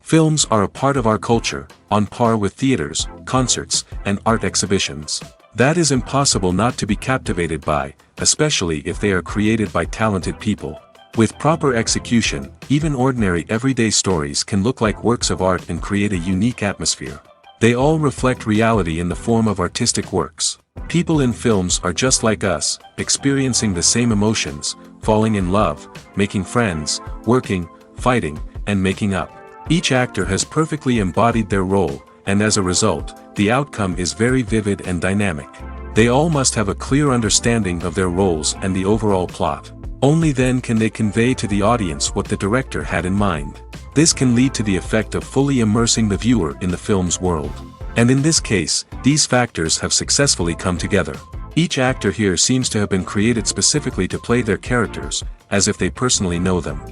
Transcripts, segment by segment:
Films are a part of our culture, on par with theaters, concerts, and art exhibitions. That is impossible not to be captivated by, especially if they are created by talented people. With proper execution, even ordinary everyday stories can look like works of art and create a unique atmosphere. They all reflect reality in the form of artistic works. People in films are just like us, experiencing the same emotions, falling in love, making friends, working, fighting, and making up. Each actor has perfectly embodied their role, and as a result, the outcome is very vivid and dynamic. They all must have a clear understanding of their roles and the overall plot. Only then can they convey to the audience what the director had in mind. This can lead to the effect of fully immersing the viewer in the film's world. And in this case, these factors have successfully come together. Each actor here seems to have been created specifically to play their characters, as if they personally know them.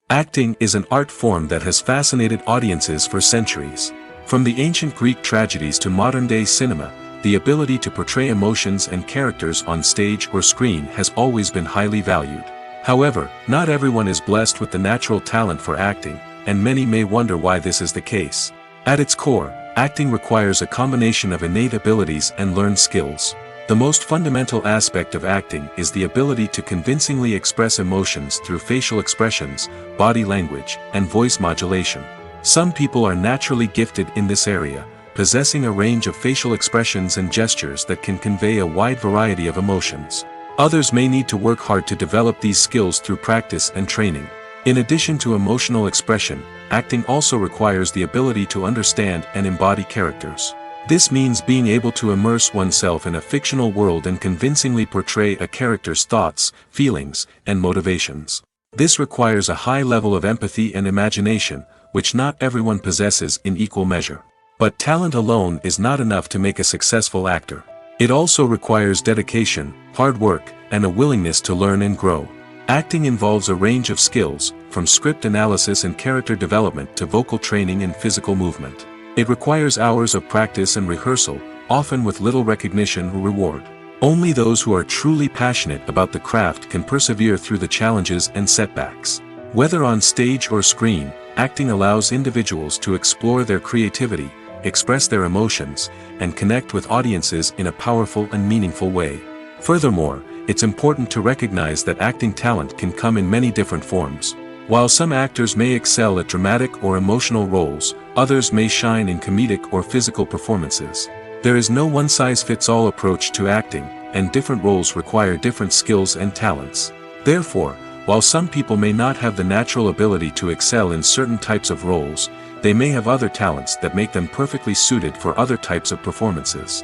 Acting is an art form that has fascinated audiences for centuries. From the ancient Greek tragedies to modern-day cinema, the ability to portray emotions and characters on stage or screen has always been highly valued. However, not everyone is blessed with the natural talent for acting, and many may wonder why this is the case. At its core, acting requires a combination of innate abilities and learned skills. The most fundamental aspect of acting is the ability to convincingly express emotions through facial expressions, body language, and voice modulation. Some people are naturally gifted in this area, possessing a range of facial expressions and gestures that can convey a wide variety of emotions. Others may need to work hard to develop these skills through practice and training. In addition to emotional expression, acting also requires the ability to understand and embody characters. This means being able to immerse oneself in a fictional world and convincingly portray a character's thoughts, feelings, and motivations. This requires a high level of empathy and imagination, which not everyone possesses in equal measure. But talent alone is not enough to make a successful actor. It also requires dedication, hard work, and a willingness to learn and grow. Acting involves a range of skills, from script analysis and character development to vocal training and physical movement. It requires hours of practice and rehearsal, often with little recognition or reward. Only those who are truly passionate about the craft can persevere through the challenges and setbacks. Whether on stage or screen, acting allows individuals to explore their creativity, express their emotions, and connect with audiences in a powerful and meaningful way. Furthermore, it's important to recognize that acting talent can come in many different forms. While some actors may excel at dramatic or emotional roles, others may shine in comedic or physical performances. There is no one-size-fits-all approach to acting, and different roles require different skills and talents. Therefore, while some people may not have the natural ability to excel in certain types of roles, they may have other talents that make them perfectly suited for other types of performances.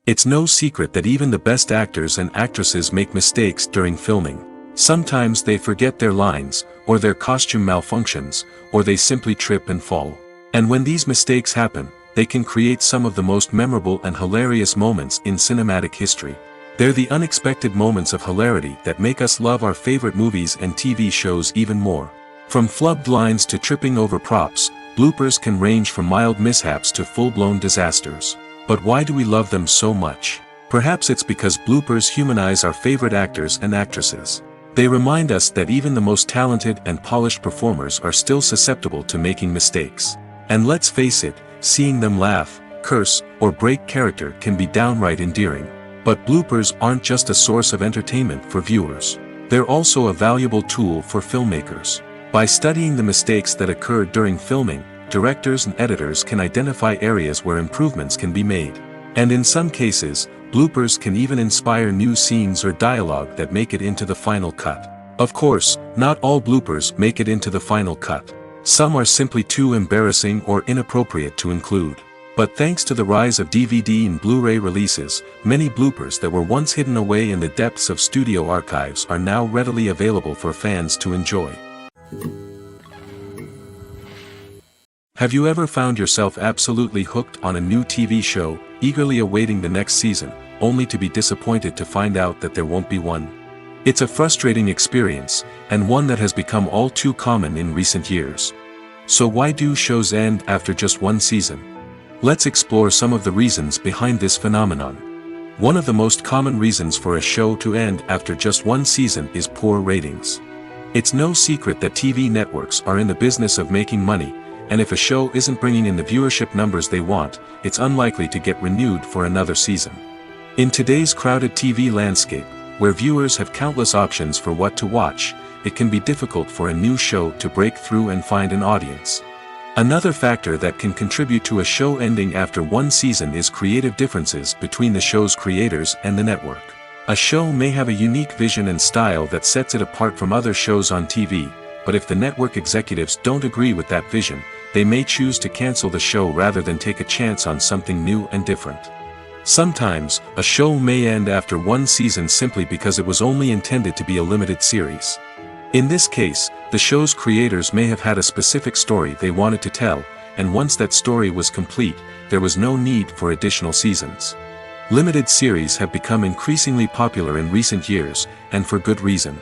It's no secret that even the best actors and actresses make mistakes during filming. Sometimes they forget their lines, or their costume malfunctions, or they simply trip and fall. And when these mistakes happen, they can create some of the most memorable and hilarious moments in cinematic history. They're the unexpected moments of hilarity that make us love our favorite movies and TV shows even more. From flubbed lines to tripping over props, bloopers can range from mild mishaps to full-blown disasters. But why do we love them so much? Perhaps it's because bloopers humanize our favorite actors and actresses. They remind us that even the most talented and polished performers are still susceptible to making mistakes. And let's face it, seeing them laugh, curse, or break character can be downright endearing. But bloopers aren't just a source of entertainment for viewers. They're also a valuable tool for filmmakers. By studying the mistakes that occurred during filming, directors and editors can identify areas where improvements can be made. And in some cases, bloopers can even inspire new scenes or dialogue that make it into the final cut. Of course, not all bloopers make it into the final cut. Some are simply too embarrassing or inappropriate to include. But thanks to the rise of DVD and Blu-ray releases, many bloopers that were once hidden away in the depths of studio archives are now readily available for fans to enjoy. Have you ever found yourself absolutely hooked on a new TV show, eagerly awaiting the next season, only to be disappointed to find out that there won't be one? It's a frustrating experience, and one that has become all too common in recent years. So why do shows end after just one season? Let's explore some of the reasons behind this phenomenon. One of the most common reasons for a show to end after just one season is poor ratings. It's no secret that TV networks are in the business of making money, and if a show isn't bringing in the viewership numbers they want, it's unlikely to get renewed for another season. In today's crowded TV landscape, where viewers have countless options for what to watch, it can be difficult for a new show to break through and find an audience. Another factor that can contribute to a show ending after one season is creative differences between the show's creators and the network. A show may have a unique vision and style that sets it apart from other shows on TV, but if the network executives don't agree with that vision, they may choose to cancel the show rather than take a chance on something new and different. Sometimes, a show may end after one season simply because it was only intended to be a limited series. In this case, the show's creators may have had a specific story they wanted to tell, and once that story was complete, there was no need for additional seasons. Limited series have become increasingly popular in recent years, and for good reason.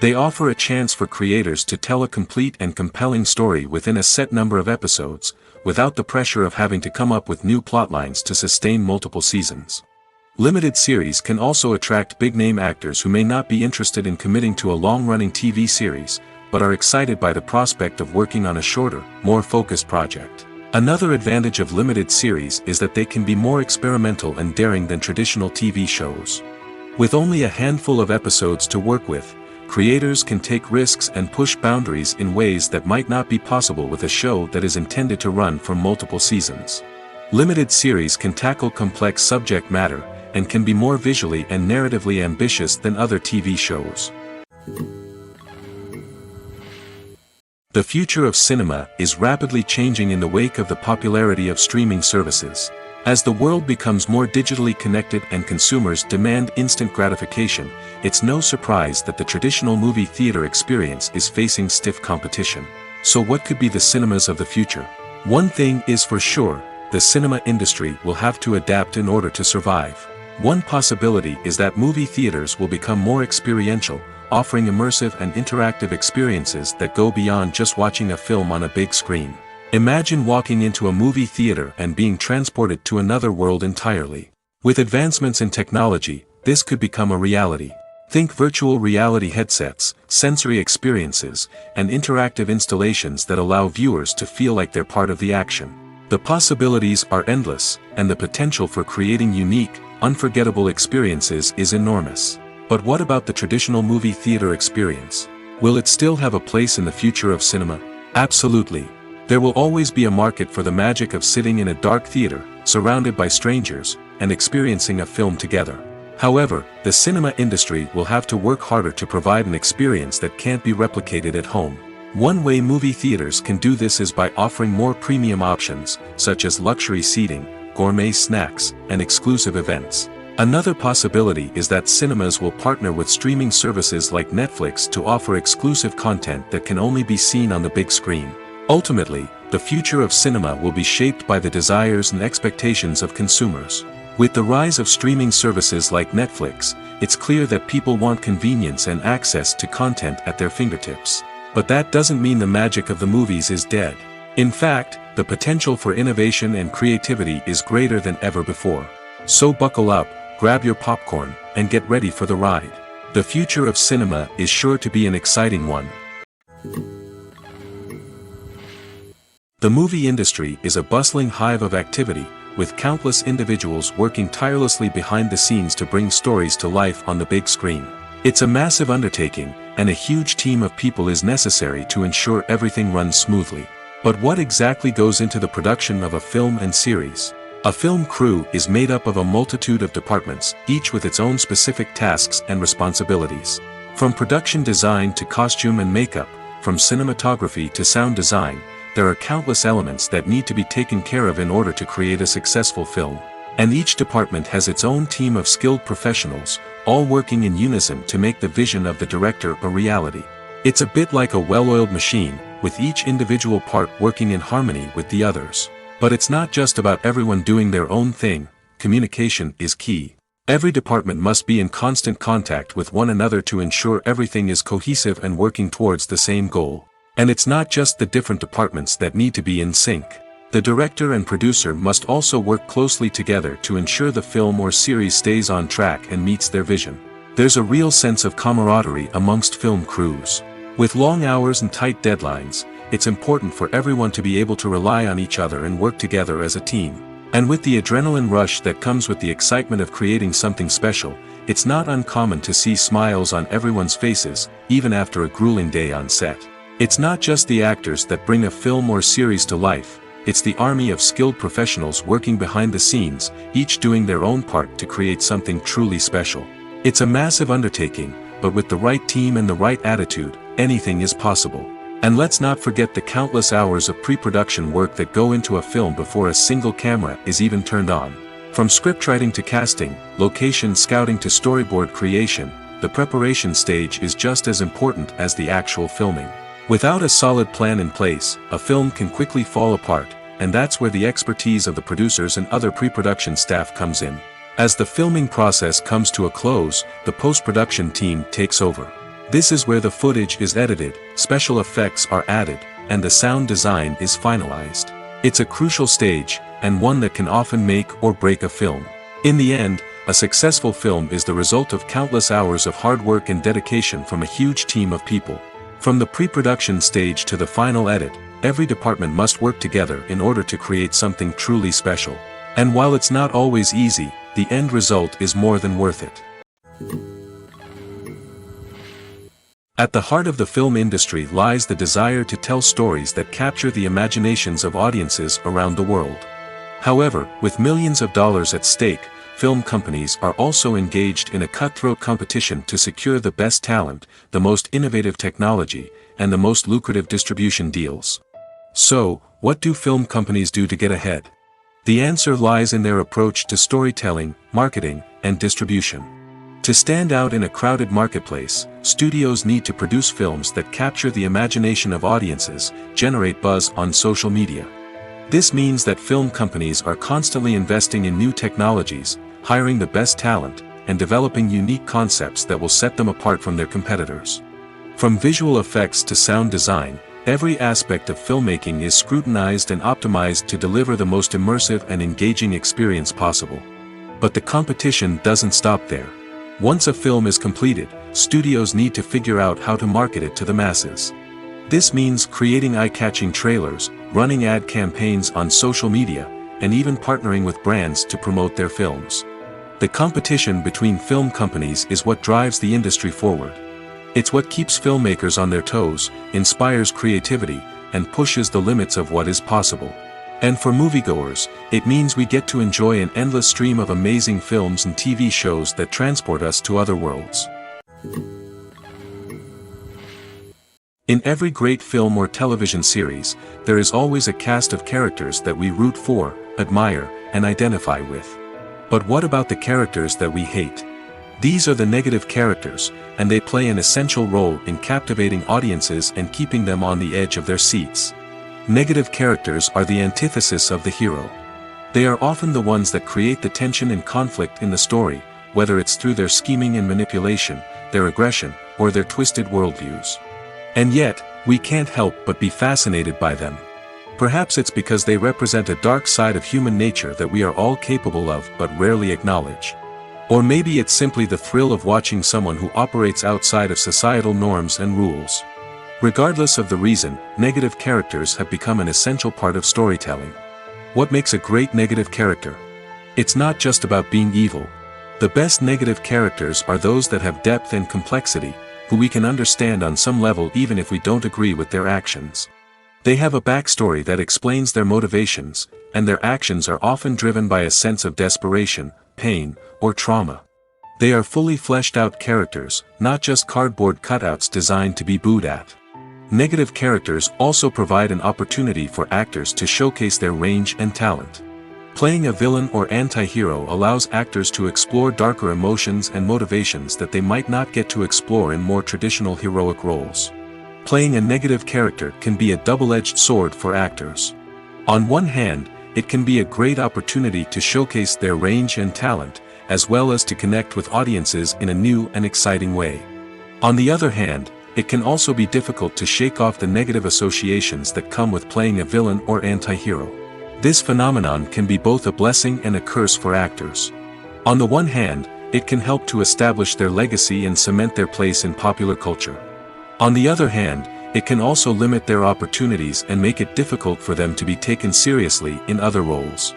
They offer a chance for creators to tell a complete and compelling story within a set number of episodes, without the pressure of having to come up with new plotlines to sustain multiple seasons. Limited series can also attract big-name actors who may not be interested in committing to a long-running TV series, but are excited by the prospect of working on a shorter, more focused project. Another advantage of limited series is that they can be more experimental and daring than traditional TV shows. With only a handful of episodes to work with, creators can take risks and push boundaries in ways that might not be possible with a show that is intended to run for multiple seasons. Limited series can tackle complex subject matter, and can be more visually and narratively ambitious than other TV shows. The future of cinema is rapidly changing in the wake of the popularity of streaming services. As the world becomes more digitally connected and consumers demand instant gratification, it's no surprise that the traditional movie theater experience is facing stiff competition. So what could be the cinemas of the future? One thing is for sure, the cinema industry will have to adapt in order to survive. One possibility is that movie theaters will become more experiential, offering immersive and interactive experiences that go beyond just watching a film on a big screen. Imagine walking into a movie theater and being transported to another world entirely. With advancements in technology, this could become a reality. Think virtual reality headsets, sensory experiences, and interactive installations that allow viewers to feel like they're part of the action. The possibilities are endless, and the potential for creating unique, unforgettable experiences is enormous. But what about the traditional movie theater experience? Will it still have a place in the future of cinema? Absolutely. There will always be a market for the magic of sitting in a dark theater, surrounded by strangers, and experiencing a film together. However, the cinema industry will have to work harder to provide an experience that can't be replicated at home. One way movie theaters can do this is by offering more premium options, such as luxury seating, gourmet snacks, and exclusive events. Another possibility is that cinemas will partner with streaming services like Netflix to offer exclusive content that can only be seen on the big screen. Ultimately, the future of cinema will be shaped by the desires and expectations of consumers. With the rise of streaming services like Netflix, it's clear that people want convenience and access to content at their fingertips. But that doesn't mean the magic of the movies is dead. In fact, the potential for innovation and creativity is greater than ever before. So buckle up, grab your popcorn, and get ready for the ride. The future of cinema is sure to be an exciting one. The movie industry is a bustling hive of activity, with countless individuals working tirelessly behind the scenes to bring stories to life on the big screen. It's a massive undertaking, and a huge team of people is necessary to ensure everything runs smoothly. But what exactly goes into the production of a film and series? A film crew is made up of a multitude of departments, each with its own specific tasks and responsibilities. From production design to costume and makeup, from cinematography to sound design, there are countless elements that need to be taken care of in order to create a successful film. And each department has its own team of skilled professionals, all working in unison to make the vision of the director a reality. It's a bit like a well-oiled machine, with each individual part working in harmony with the others. But it's not just about everyone doing their own thing, communication is key. Every department must be in constant contact with one another to ensure everything is cohesive and working towards the same goal. And it's not just the different departments that need to be in sync. The director and producer must also work closely together to ensure the film or series stays on track and meets their vision. There's a real sense of camaraderie amongst film crews. With long hours and tight deadlines, it's important for everyone to be able to rely on each other and work together as a team. And with the adrenaline rush that comes with the excitement of creating something special, it's not uncommon to see smiles on everyone's faces, even after a grueling day on set. It's not just the actors that bring a film or series to life, it's the army of skilled professionals working behind the scenes, each doing their own part to create something truly special. It's a massive undertaking, but with the right team and the right attitude, anything is possible. And let's not forget the countless hours of pre-production work that go into a film before a single camera is even turned on. From scriptwriting to casting, location scouting to storyboard creation, the preparation stage is just as important as the actual filming. Without a solid plan in place, a film can quickly fall apart, and that's where the expertise of the producers and other pre-production staff comes in. As the filming process comes to a close, the post-production team takes over. This is where the footage is edited, special effects are added, and the sound design is finalized. It's a crucial stage, and one that can often make or break a film. In the end, a successful film is the result of countless hours of hard work and dedication from a huge team of people. From the pre-production stage to the final edit, every department must work together in order to create something truly special. And while it's not always easy, the end result is more than worth it. At the heart of the film industry lies the desire to tell stories that capture the imaginations of audiences around the world. However, with millions of dollars at stake, film companies are also engaged in a cutthroat competition to secure the best talent, the most innovative technology, and the most lucrative distribution deals. So, what do film companies do to get ahead? The answer lies in their approach to storytelling, marketing, and distribution. To stand out in a crowded marketplace, studios need to produce films that capture the imagination of audiences, generate buzz on social media. This means that film companies are constantly investing in new technologies, hiring the best talent, and developing unique concepts that will set them apart from their competitors. From visual effects to sound design, every aspect of filmmaking is scrutinized and optimized to deliver the most immersive and engaging experience possible. But the competition doesn't stop there. Once a film is completed, studios need to figure out how to market it to the masses. This means creating eye-catching trailers, running ad campaigns on social media, and even partnering with brands to promote their films. The competition between film companies is what drives the industry forward. It's what keeps filmmakers on their toes, inspires creativity, and pushes the limits of what is possible. And for moviegoers, it means we get to enjoy an endless stream of amazing films and TV shows that transport us to other worlds. In every great film or television series, there is always a cast of characters that we root for, admire, and identify with. But what about the characters that we hate? These are the negative characters, and they play an essential role in captivating audiences and keeping them on the edge of their seats. Negative characters are the antithesis of the hero. They are often the ones that create the tension and conflict in the story, whether it's through their scheming and manipulation, their aggression, or their twisted worldviews. And yet, we can't help but be fascinated by them. Perhaps it's because they represent a dark side of human nature that we are all capable of but rarely acknowledge. Or maybe it's simply the thrill of watching someone who operates outside of societal norms and rules. Regardless of the reason, negative characters have become an essential part of storytelling. What makes a great negative character? It's not just about being evil. The best negative characters are those that have depth and complexity, who we can understand on some level even if we don't agree with their actions. They have a backstory that explains their motivations, and their actions are often driven by a sense of desperation, pain, or trauma. They are fully fleshed out characters, not just cardboard cutouts designed to be booed at. Negative characters also provide an opportunity for actors to showcase their range and talent. Playing a villain or anti-hero allows actors to explore darker emotions and motivations that they might not get to explore in more traditional heroic roles. Playing a negative character can be a double-edged sword for actors. On one hand, it can be a great opportunity to showcase their range and talent, as well as to connect with audiences in a new and exciting way. On the other hand, it can also be difficult to shake off the negative associations that come with playing a villain or anti-hero. This phenomenon can be both a blessing and a curse for actors. On the one hand, it can help to establish their legacy and cement their place in popular culture. On the other hand, it can also limit their opportunities and make it difficult for them to be taken seriously in other roles.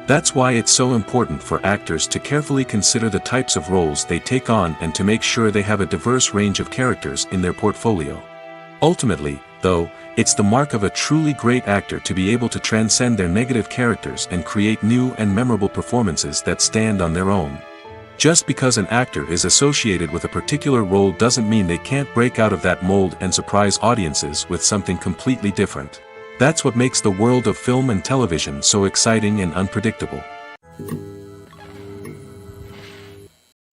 That's why it's so important for actors to carefully consider the types of roles they take on and to make sure they have a diverse range of characters in their portfolio. Ultimately, though, it's the mark of a truly great actor to be able to transcend their negative characters and create new and memorable performances that stand on their own. Just because an actor is associated with a particular role doesn't mean they can't break out of that mold and surprise audiences with something completely different. That's what makes the world of film and television so exciting and unpredictable.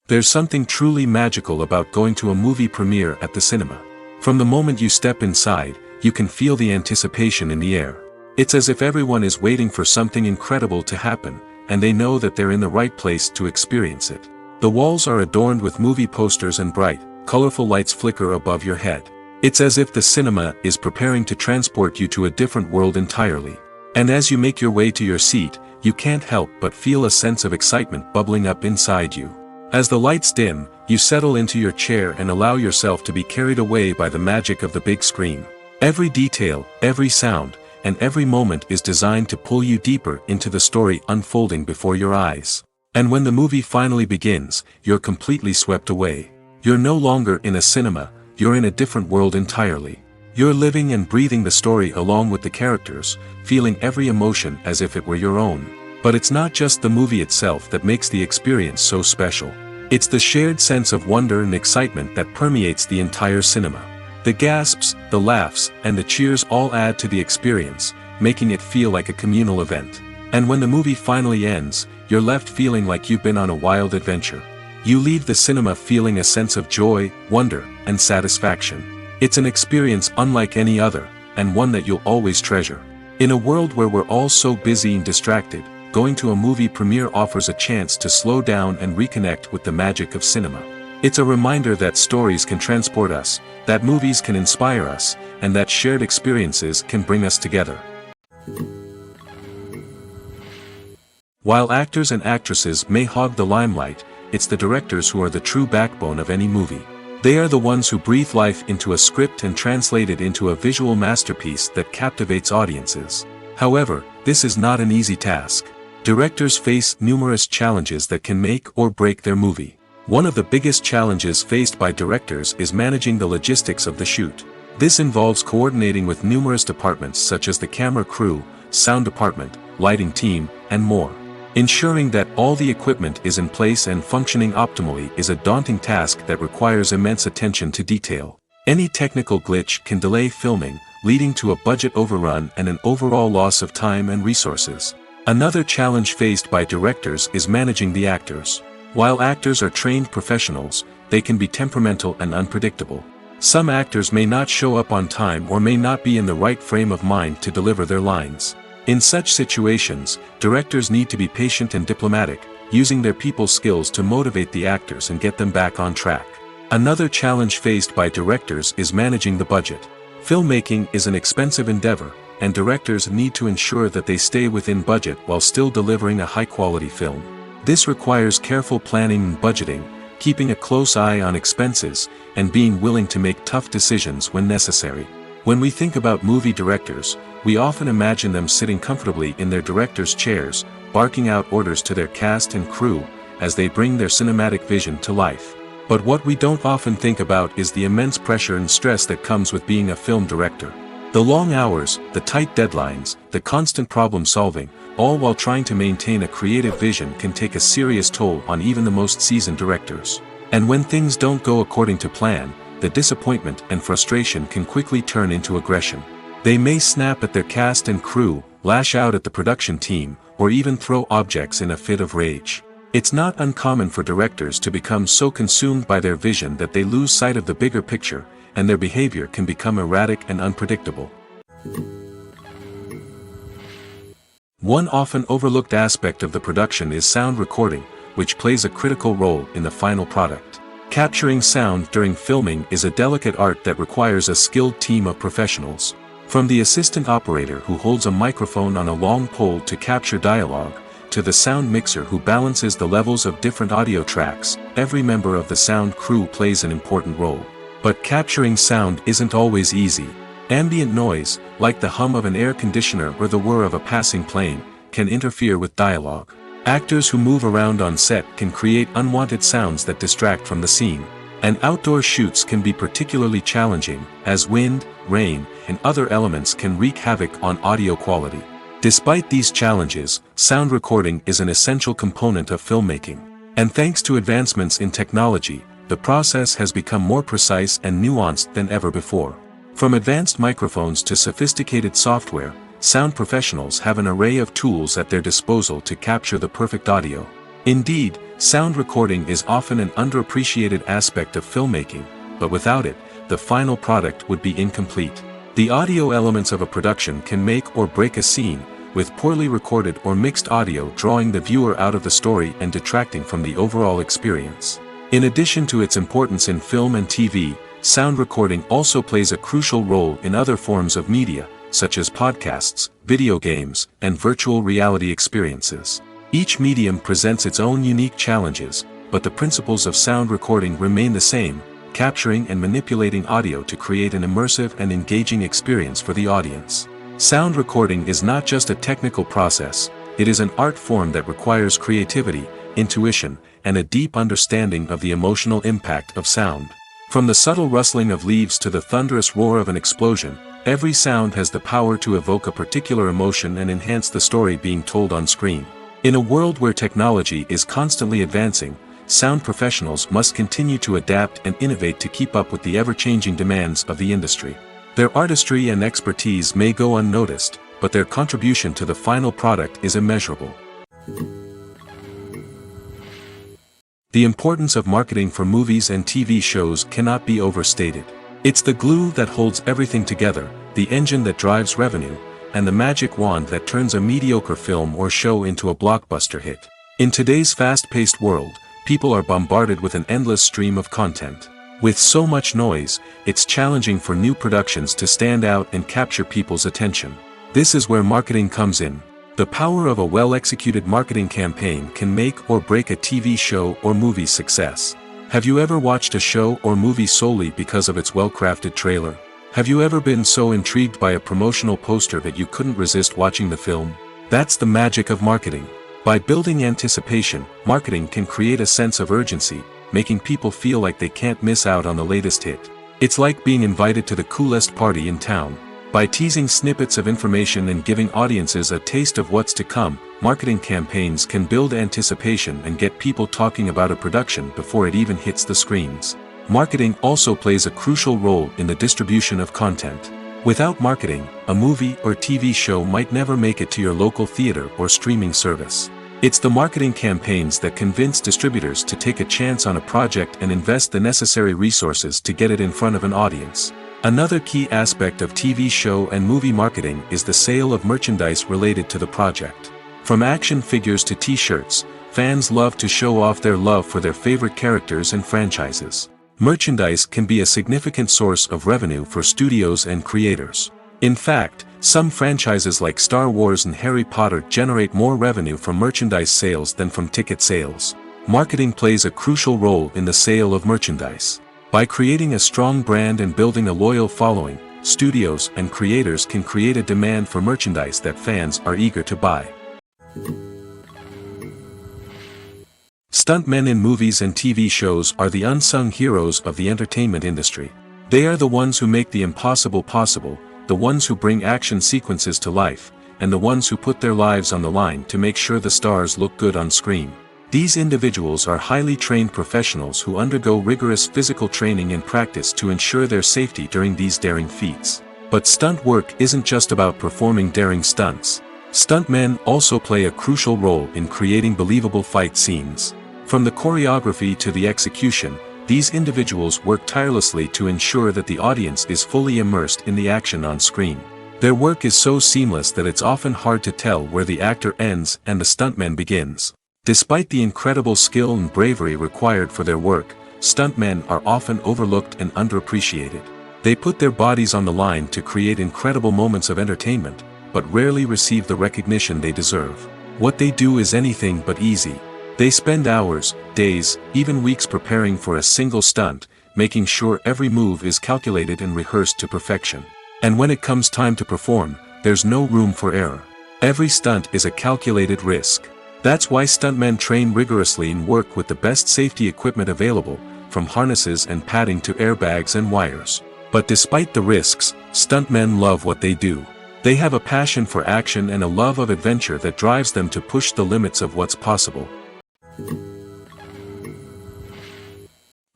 There's something truly magical about going to a movie premiere at the cinema. From the moment you step inside, you can feel the anticipation in the air. It's as if everyone is waiting for something incredible to happen, and they know that they're in the right place to experience it. The walls are adorned with movie posters and bright, colorful lights flicker above your head. It's as if the cinema is preparing to transport you to a different world entirely. And as you make your way to your seat, you can't help but feel a sense of excitement bubbling up inside you. As the lights dim, you settle into your chair and allow yourself to be carried away by the magic of the big screen. Every detail, every sound, and every moment is designed to pull you deeper into the story unfolding before your eyes. And when the movie finally begins, you're completely swept away. You're no longer in a cinema, you're in a different world entirely. You're living and breathing the story along with the characters, feeling every emotion as if it were your own. But it's not just the movie itself that makes the experience so special. It's the shared sense of wonder and excitement that permeates the entire cinema. The gasps, the laughs, and the cheers all add to the experience, making it feel like a communal event. And when the movie finally ends, you're left feeling like you've been on a wild adventure. You leave the cinema feeling a sense of joy, wonder, and satisfaction. It's an experience unlike any other, and one that you'll always treasure. In a world where we're all so busy and distracted, going to a movie premiere offers a chance to slow down and reconnect with the magic of cinema. It's a reminder that stories can transport us, that movies can inspire us, and that shared experiences can bring us together. While actors and actresses may hog the limelight, it's the directors who are the true backbone of any movie. They are the ones who breathe life into a script and translate it into a visual masterpiece that captivates audiences. However, this is not an easy task. Directors face numerous challenges that can make or break their movie. One of the biggest challenges faced by directors is managing the logistics of the shoot. This involves coordinating with numerous departments such as the camera crew, sound department, lighting team, and more. Ensuring that all the equipment is in place and functioning optimally is a daunting task that requires immense attention to detail. Any technical glitch can delay filming, leading to a budget overrun and an overall loss of time and resources. Another challenge faced by directors is managing the actors. While actors are trained professionals, they can be temperamental and unpredictable. Some actors may not show up on time or may not be in the right frame of mind to deliver their lines. In such situations, directors need to be patient and diplomatic, using their people skills to motivate the actors and get them back on track. Another challenge faced by directors is managing the budget. Filmmaking is an expensive endeavor, and directors need to ensure that they stay within budget while still delivering a high-quality film. This requires careful planning and budgeting, keeping a close eye on expenses, and being willing to make tough decisions when necessary. When we think about movie directors, we often imagine them sitting comfortably in their director's chairs, barking out orders to their cast and crew, as they bring their cinematic vision to life. But what we don't often think about is the immense pressure and stress that comes with being a film director. The long hours, the tight deadlines, the constant problem solving, all while trying to maintain a creative vision can take a serious toll on even the most seasoned directors. And when things don't go according to plan, the disappointment and frustration can quickly turn into aggression. They may snap at their cast and crew, lash out at the production team, or even throw objects in a fit of rage. It's not uncommon for directors to become so consumed by their vision that they lose sight of the bigger picture, and their behavior can become erratic and unpredictable. One often overlooked aspect of the production is sound recording, which plays a critical role in the final product. Capturing sound during filming is a delicate art that requires a skilled team of professionals. From the assistant operator who holds a microphone on a long pole to capture dialogue, to the sound mixer who balances the levels of different audio tracks, every member of the sound crew plays an important role. But capturing sound isn't always easy. Ambient noise, like the hum of an air conditioner or the whir of a passing plane, can interfere with dialogue. Actors who move around on set can create unwanted sounds that distract from the scene. And outdoor shoots can be particularly challenging, as wind, rain, and other elements can wreak havoc on audio quality. Despite these challenges, sound recording is an essential component of filmmaking. And thanks to advancements in technology, the process has become more precise and nuanced than ever before. From advanced microphones to sophisticated software, sound professionals have an array of tools at their disposal to capture the perfect audio. Indeed, sound recording is often an underappreciated aspect of filmmaking, but without it, the final product would be incomplete. The audio elements of a production can make or break a scene, with poorly recorded or mixed audio drawing the viewer out of the story and detracting from the overall experience. In addition to its importance in film and TV, sound recording also plays a crucial role in other forms of media, such as podcasts, video games, and virtual reality experiences. Each medium presents its own unique challenges, but the principles of sound recording remain the same: capturing and manipulating audio to create an immersive and engaging experience for the audience. Sound recording is not just a technical process, it is an art form that requires creativity, intuition, and a deep understanding of the emotional impact of sound. From the subtle rustling of leaves to the thunderous roar of an explosion, every sound has the power to evoke a particular emotion and enhance the story being told on screen. In a world where technology is constantly advancing, sound professionals must continue to adapt and innovate to keep up with the ever-changing demands of the industry. Their artistry and expertise may go unnoticed, but their contribution to the final product is immeasurable. The importance of marketing for movies and TV shows cannot be overstated. It's the glue that holds everything together, the engine that drives revenue, and the magic wand that turns a mediocre film or show into a blockbuster hit. In today's fast-paced world, people are bombarded with an endless stream of content. With so much noise, it's challenging for new productions to stand out and capture people's attention. This is where marketing comes in. The power of a well-executed marketing campaign can make or break a TV show or movie's success. Have you ever watched a show or movie solely because of its well-crafted trailer? Have you ever been so intrigued by a promotional poster that you couldn't resist watching the film? That's the magic of marketing. By building anticipation, marketing can create a sense of urgency, making people feel like they can't miss out on the latest hit. It's like being invited to the coolest party in town. By teasing snippets of information and giving audiences a taste of what's to come, marketing campaigns can build anticipation and get people talking about a production before it even hits the screens. Marketing also plays a crucial role in the distribution of content. Without marketing, a movie or TV show might never make it to your local theater or streaming service. It's the marketing campaigns that convince distributors to take a chance on a project and invest the necessary resources to get it in front of an audience. Another key aspect of TV show and movie marketing is the sale of merchandise related to the project. From action figures to t-shirts, fans love to show off their love for their favorite characters and franchises. Merchandise can be a significant source of revenue for studios and creators. In fact, some franchises like Star Wars and Harry Potter generate more revenue from merchandise sales than from ticket sales. Marketing plays a crucial role in the sale of merchandise. By creating a strong brand and building a loyal following, studios and creators can create a demand for merchandise that fans are eager to buy. Stuntmen in movies and TV shows are the unsung heroes of the entertainment industry. They are the ones who make the impossible possible, the ones who bring action sequences to life, and the ones who put their lives on the line to make sure the stars look good on screen. These individuals are highly trained professionals who undergo rigorous physical training and practice to ensure their safety during these daring feats. But stunt work isn't just about performing daring stunts. Stuntmen also play a crucial role in creating believable fight scenes. From the choreography to the execution, these individuals work tirelessly to ensure that the audience is fully immersed in the action on screen. Their work is so seamless that it's often hard to tell where the actor ends and the stuntman begins. Despite the incredible skill and bravery required for their work, stuntmen are often overlooked and underappreciated. They put their bodies on the line to create incredible moments of entertainment, but rarely receive the recognition they deserve. What they do is anything but easy. They spend hours, days, even weeks preparing for a single stunt, making sure every move is calculated and rehearsed to perfection. And when it comes time to perform, there's no room for error. Every stunt is a calculated risk. That's why stuntmen train rigorously and work with the best safety equipment available, from harnesses and padding to airbags and wires. But despite the risks, stuntmen love what they do. They have a passion for action and a love of adventure that drives them to push the limits of what's possible.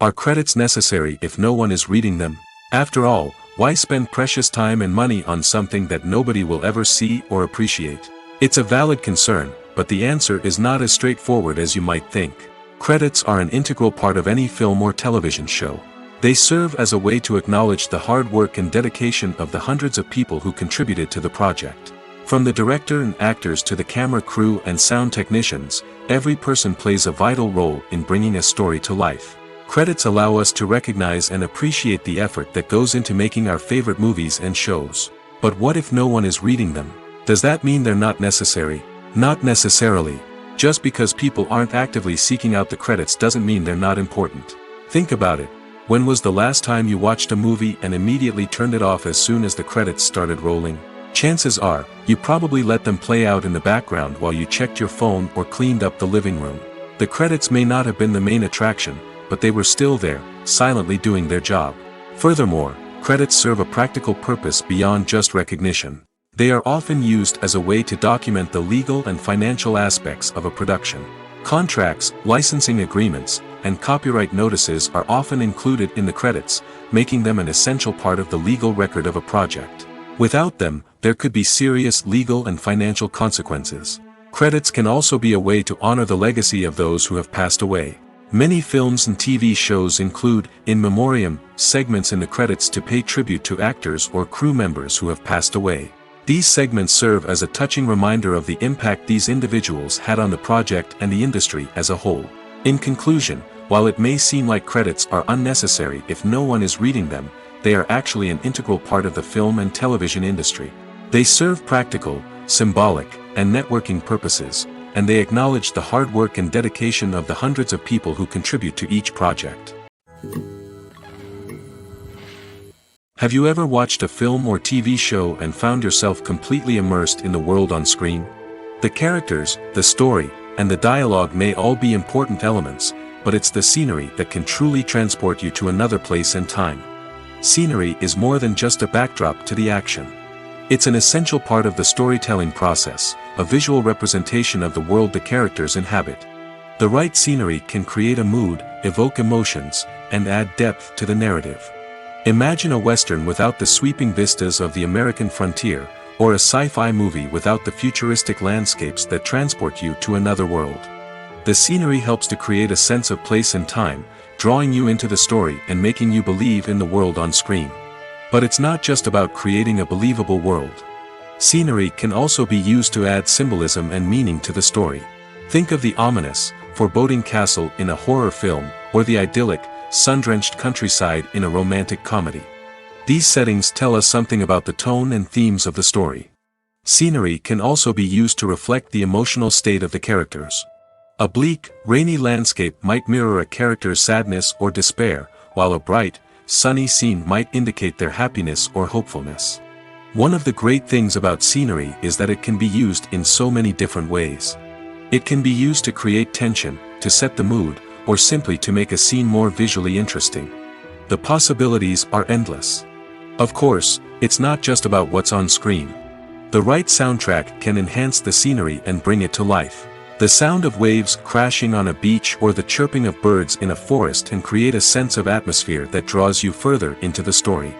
Are credits necessary if no one is reading them? After all, why spend precious time and money on something that nobody will ever see or appreciate? It's a valid concern, but the answer is not as straightforward as you might think. Credits are an integral part of any film or television show. They serve as a way to acknowledge the hard work and dedication of the hundreds of people who contributed to the project. From the director and actors to the camera crew and sound technicians, every person plays a vital role in bringing a story to life. Credits allow us to recognize and appreciate the effort that goes into making our favorite movies and shows. But what if no one is reading them? Does that mean they're not necessary? Not necessarily. Just because people aren't actively seeking out the credits doesn't mean they're not important. Think about it. When was the last time you watched a movie and immediately turned it off as soon as the credits started rolling? Chances are, you probably let them play out in the background while you checked your phone or cleaned up the living room. The credits may not have been the main attraction, but they were still there, silently doing their job. Furthermore, credits serve a practical purpose beyond just recognition. They are often used as a way to document the legal and financial aspects of a production. Contracts, licensing agreements, and copyright notices are often included in the credits, making them an essential part of the legal record of a project. Without them, there could be serious legal and financial consequences. Credits can also be a way to honor the legacy of those who have passed away. Many films and TV shows include, in memoriam, segments in the credits to pay tribute to actors or crew members who have passed away. These segments serve as a touching reminder of the impact these individuals had on the project and the industry as a whole. In conclusion, while it may seem like credits are unnecessary if no one is reading them, they are actually an integral part of the film and television industry. They serve practical, symbolic, and networking purposes, and they acknowledge the hard work and dedication of the hundreds of people who contribute to each project. Have you ever watched a film or TV show and found yourself completely immersed in the world on screen? The characters, the story, and the dialogue may all be important elements, but it's the scenery that can truly transport you to another place and time. Scenery is more than just a backdrop to the action. It's an essential part of the storytelling process, a visual representation of the world the characters inhabit. The right scenery can create a mood, evoke emotions, and add depth to the narrative. Imagine a Western without the sweeping vistas of the American frontier, or a sci-fi movie without the futuristic landscapes that transport you to another world. The scenery helps to create a sense of place and time, drawing you into the story and making you believe in the world on screen. But it's not just about creating a believable world. Scenery can also be used to add symbolism and meaning to the story. Think of the ominous, foreboding castle in a horror film, or the idyllic, sun-drenched countryside in a romantic comedy. These settings tell us something about the tone and themes of the story. Scenery can also be used to reflect the emotional state of the characters. A bleak, rainy landscape might mirror a character's sadness or despair, while a bright, sunny scene might indicate their happiness or hopefulness. One of the great things about scenery is that it can be used in so many different ways. It can be used to create tension, to set the mood, or simply to make a scene more visually interesting. The possibilities are endless. Of course, it's not just about what's on screen. The right soundtrack can enhance the scenery and bring it to life. The sound of waves crashing on a beach or the chirping of birds in a forest can create a sense of atmosphere that draws you further into the story.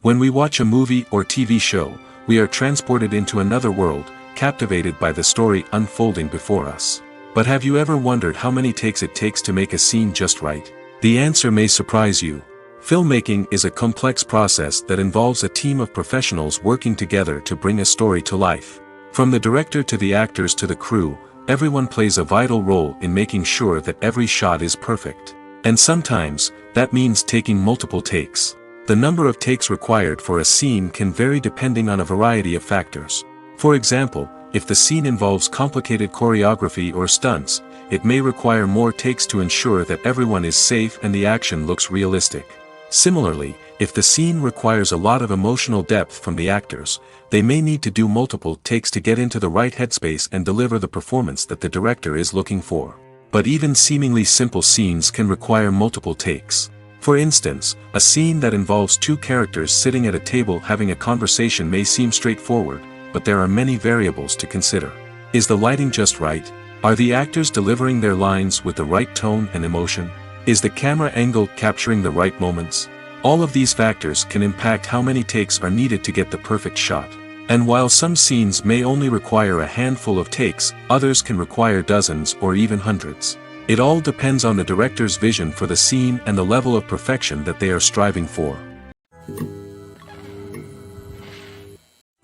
When we watch a movie or TV show, we are transported into another world, captivated by the story unfolding before us. But have you ever wondered how many takes it takes to make a scene just right? The answer may surprise you. Filmmaking is a complex process that involves a team of professionals working together to bring a story to life. From the director to the actors to the crew, everyone plays a vital role in making sure that every shot is perfect. And sometimes, That means taking multiple takes. The number of takes required for a scene can vary depending on a variety of factors. For example, if the scene involves complicated choreography or stunts, it may require more takes to ensure that everyone is safe and the action looks realistic. Similarly, if the scene requires a lot of emotional depth from the actors, they may need to do multiple takes to get into the right headspace and deliver the performance that the director is looking for. But even seemingly simple scenes can require multiple takes. For instance, a scene that involves two characters sitting at a table having a conversation may seem straightforward, but there are many variables to consider. Is the lighting just right? Are the actors delivering their lines with the right tone and emotion? Is the camera angle capturing the right moments? All of these factors can impact how many takes are needed to get the perfect shot. And while some scenes may only require a handful of takes, others can require dozens or even hundreds. It all depends on the director's vision for the scene and the level of perfection that they are striving for.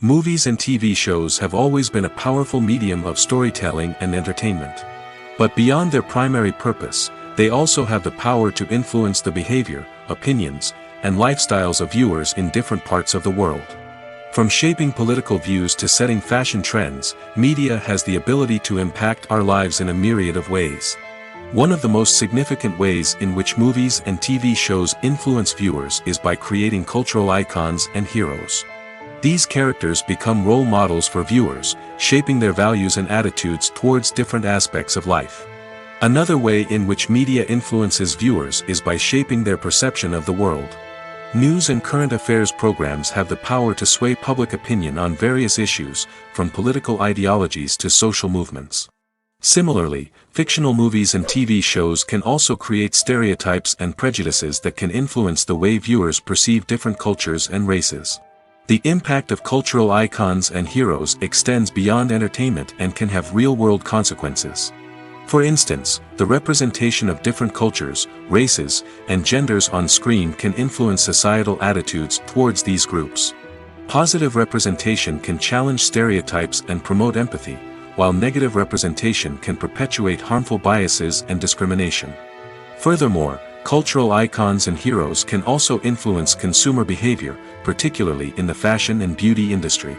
Movies and TV shows have always been a powerful medium of storytelling and entertainment. But beyond their primary purpose, they also have the power to influence the behavior, opinions, and lifestyles of viewers in different parts of the world. From shaping political views to setting fashion trends, media has the ability to impact our lives in a myriad of ways. One of the most significant ways in which movies and TV shows influence viewers is by creating cultural icons and heroes. These characters become role models for viewers, shaping their values and attitudes towards different aspects of life. Another way in which media influences viewers is by shaping their perception of the world. News and current affairs programs have the power to sway public opinion on various issues, from political ideologies to social movements. Similarly, fictional movies and TV shows can also create stereotypes and prejudices that can influence the way viewers perceive different cultures and races. The impact of cultural icons and heroes extends beyond entertainment and can have real-world consequences. For instance, the representation of different cultures, races, and genders on screen can influence societal attitudes towards these groups. Positive representation can challenge stereotypes and promote empathy, while negative representation can perpetuate harmful biases and discrimination. Furthermore, cultural icons and heroes can also influence consumer behavior, particularly in the fashion and beauty industry.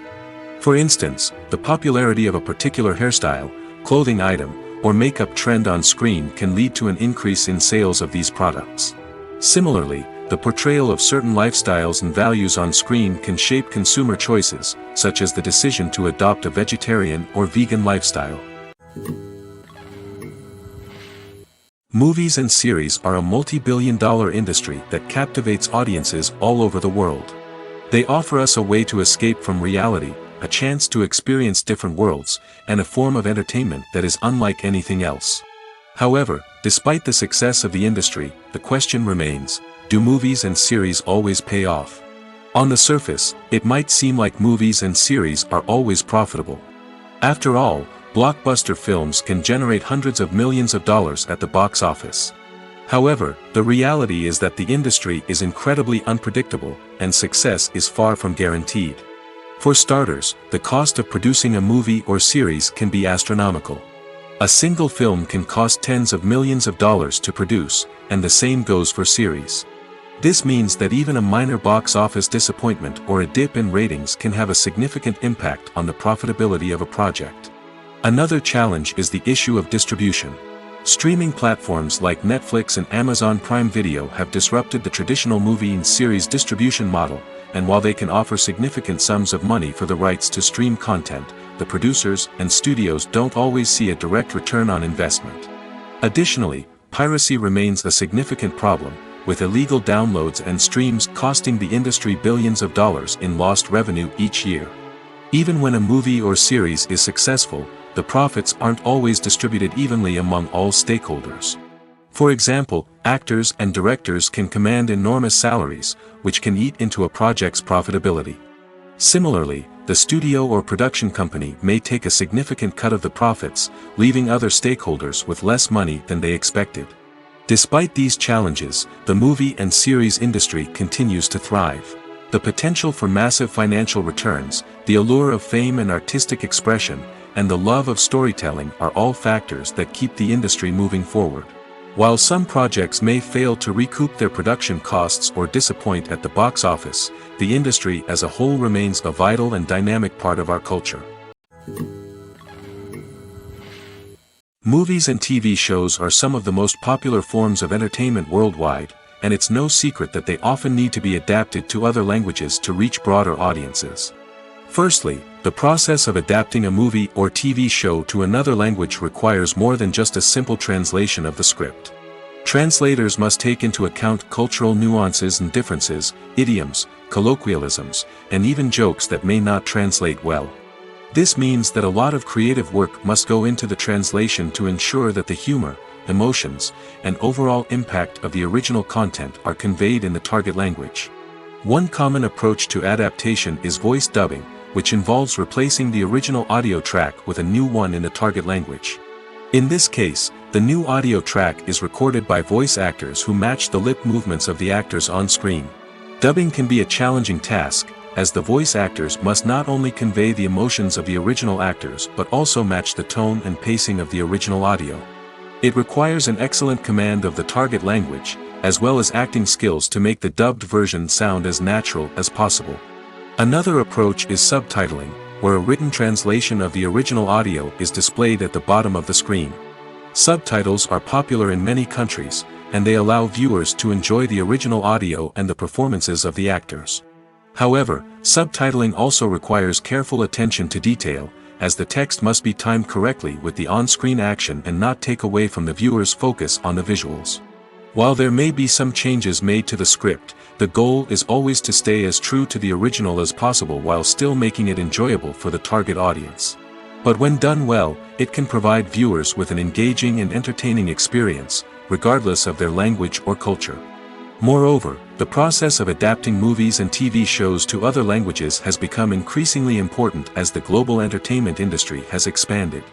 For instance, the popularity of a particular hairstyle, clothing item, or makeup trend on screen can lead to an increase in sales of these products. Similarly, the portrayal of certain lifestyles and values on screen can shape consumer choices, such as the decision to adopt a vegetarian or vegan lifestyle. Movies and series are a multi-billion-dollar industry that captivates audiences all over the world. They offer us a way to escape from reality, a chance to experience different worlds, and a form of entertainment that is unlike anything else. However, despite the success of the industry, the question remains, do movies and series always pay off? On the surface, it might seem like movies and series are always profitable. After all, blockbuster films can generate hundreds of millions of dollars at the box office. However, the reality is that the industry is incredibly unpredictable, and success is far from guaranteed. For starters, the cost of producing a movie or series can be astronomical. A single film can cost tens of millions of dollars to produce, and the same goes for series. This means that even a minor box office disappointment or a dip in ratings can have a significant impact on the profitability of a project. Another challenge is the issue of distribution. Streaming platforms like Netflix and Amazon Prime Video have disrupted the traditional movie and series distribution model, and while they can offer significant sums of money for the rights to stream content, the producers and studios don't always see a direct return on investment. Additionally, piracy remains a significant problem, with illegal downloads and streams costing the industry billions of dollars in lost revenue each year. Even when a movie or series is successful, the profits aren't always distributed evenly among all stakeholders. For example, actors and directors can command enormous salaries, which can eat into a project's profitability. Similarly, the studio or production company may take a significant cut of the profits, leaving other stakeholders with less money than they expected. Despite these challenges, the movie and series industry continues to thrive. The potential for massive financial returns, the allure of fame and artistic expression, and the love of storytelling are all factors that keep the industry moving forward. While some projects may fail to recoup their production costs or disappoint at the box office, the industry as a whole remains a vital and dynamic part of our culture. Movies and TV shows are some of the most popular forms of entertainment worldwide, and it's no secret that they often need to be adapted to other languages to reach broader audiences. Firstly, the process of adapting a movie or TV show to another language requires more than just a simple translation of the script. Translators must take into account cultural nuances and differences, idioms, colloquialisms, and even jokes that may not translate well. This means that a lot of creative work must go into the translation to ensure that the humor, emotions, and overall impact of the original content are conveyed in the target language. One common approach to adaptation is voice dubbing, which involves replacing the original audio track with a new one in the target language. In this case, the new audio track is recorded by voice actors who match the lip movements of the actors on screen. Dubbing can be a challenging task, as the voice actors must not only convey the emotions of the original actors but also match the tone and pacing of the original audio. It requires an excellent command of the target language, as well as acting skills to make the dubbed version sound as natural as possible. Another approach is subtitling, where a written translation of the original audio is displayed at the bottom of the screen. Subtitles are popular in many countries, and they allow viewers to enjoy the original audio and the performances of the actors. However, subtitling also requires careful attention to detail, as the text must be timed correctly with the on-screen action and not take away from the viewer's focus on the visuals. While there may be some changes made to the script, the goal is always to stay as true to the original as possible while still making it enjoyable for the target audience. But when done well, it can provide viewers with an engaging and entertaining experience, regardless of their language or culture. Moreover, the process of adapting movies and TV shows to other languages has become increasingly important as the global entertainment industry has expanded.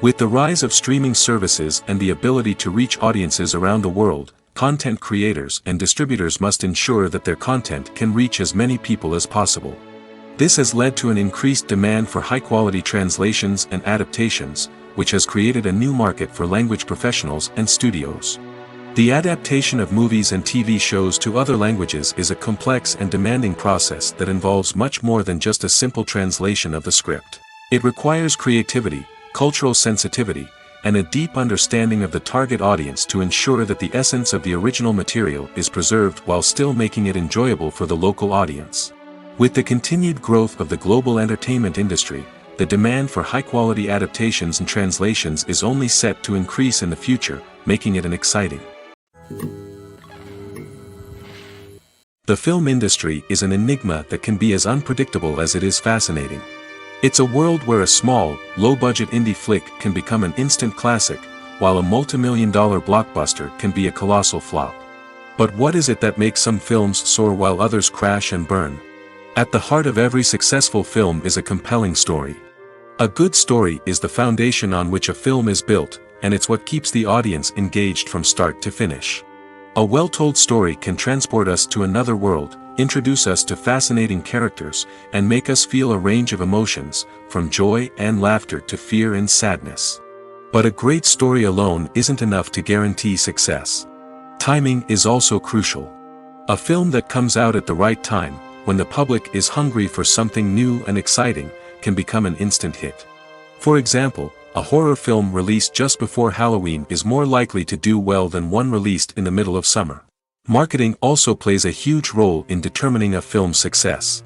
With the rise of streaming services and the ability to reach audiences around the world, content creators and distributors must ensure that their content can reach as many people as possible. This has led to an increased demand for high-quality translations and adaptations, which has created a new market for language professionals and studios. The adaptation of movies and TV shows to other languages is a complex and demanding process that involves much more than just a simple translation of the script. It requires creativity, cultural sensitivity, and a deep understanding of the target audience to ensure that the essence of the original material is preserved while still making it enjoyable for the local audience. With the continued growth of the global entertainment industry, the demand for high-quality adaptations and translations is only set to increase in the future, making it an exciting. The film industry is an enigma that can be as unpredictable as it is fascinating. It's a world where a small, low-budget indie flick can become an instant classic, while a multi-million-dollar blockbuster can be a colossal flop. But what is it that makes some films soar while others crash and burn? At the heart of every successful film is a compelling story. A good story is the foundation on which a film is built, and it's what keeps the audience engaged from start to finish. A well-told story can transport us to another world, introduce us to fascinating characters, and make us feel a range of emotions, from joy and laughter to fear and sadness. But a great story alone isn't enough to guarantee success. Timing is also crucial. A film that comes out at the right time, when the public is hungry for something new and exciting, can become an instant hit. For example, a horror film released just before Halloween is more likely to do well than one released in the middle of summer. Marketing also plays a huge role in determining a film's success.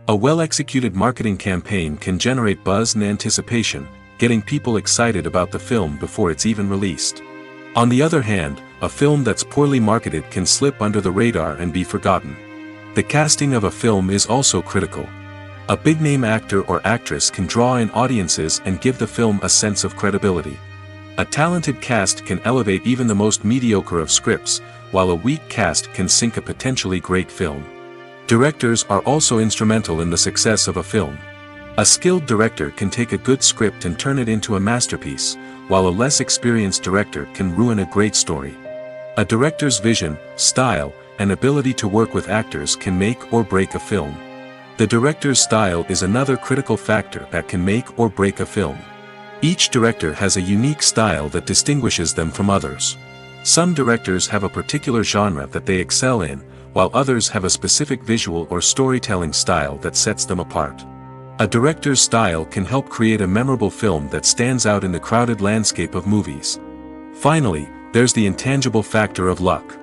A well-executed marketing campaign can generate buzz and anticipation, getting people excited about the film before it's even released. On the other hand, a film that's poorly marketed can slip under the radar and be forgotten. The casting of a film is also critical. A big-name actor or actress can draw in audiences and give the film a sense of credibility. A talented cast can elevate even the most mediocre of scripts, while a weak cast can sink a potentially great film. Directors are also instrumental in the success of a film. A skilled director can take a good script and turn it into a masterpiece, while a less experienced director can ruin a great story. A director's vision, style, and ability to work with actors can make or break a film. The director's style is another critical factor that can make or break a film. Each director has a unique style that distinguishes them from others. Some directors have a particular genre that they excel in, while others have a specific visual or storytelling style that sets them apart. A director's style can help create a memorable film that stands out in the crowded landscape of movies. Finally, there's the intangible factor of luck.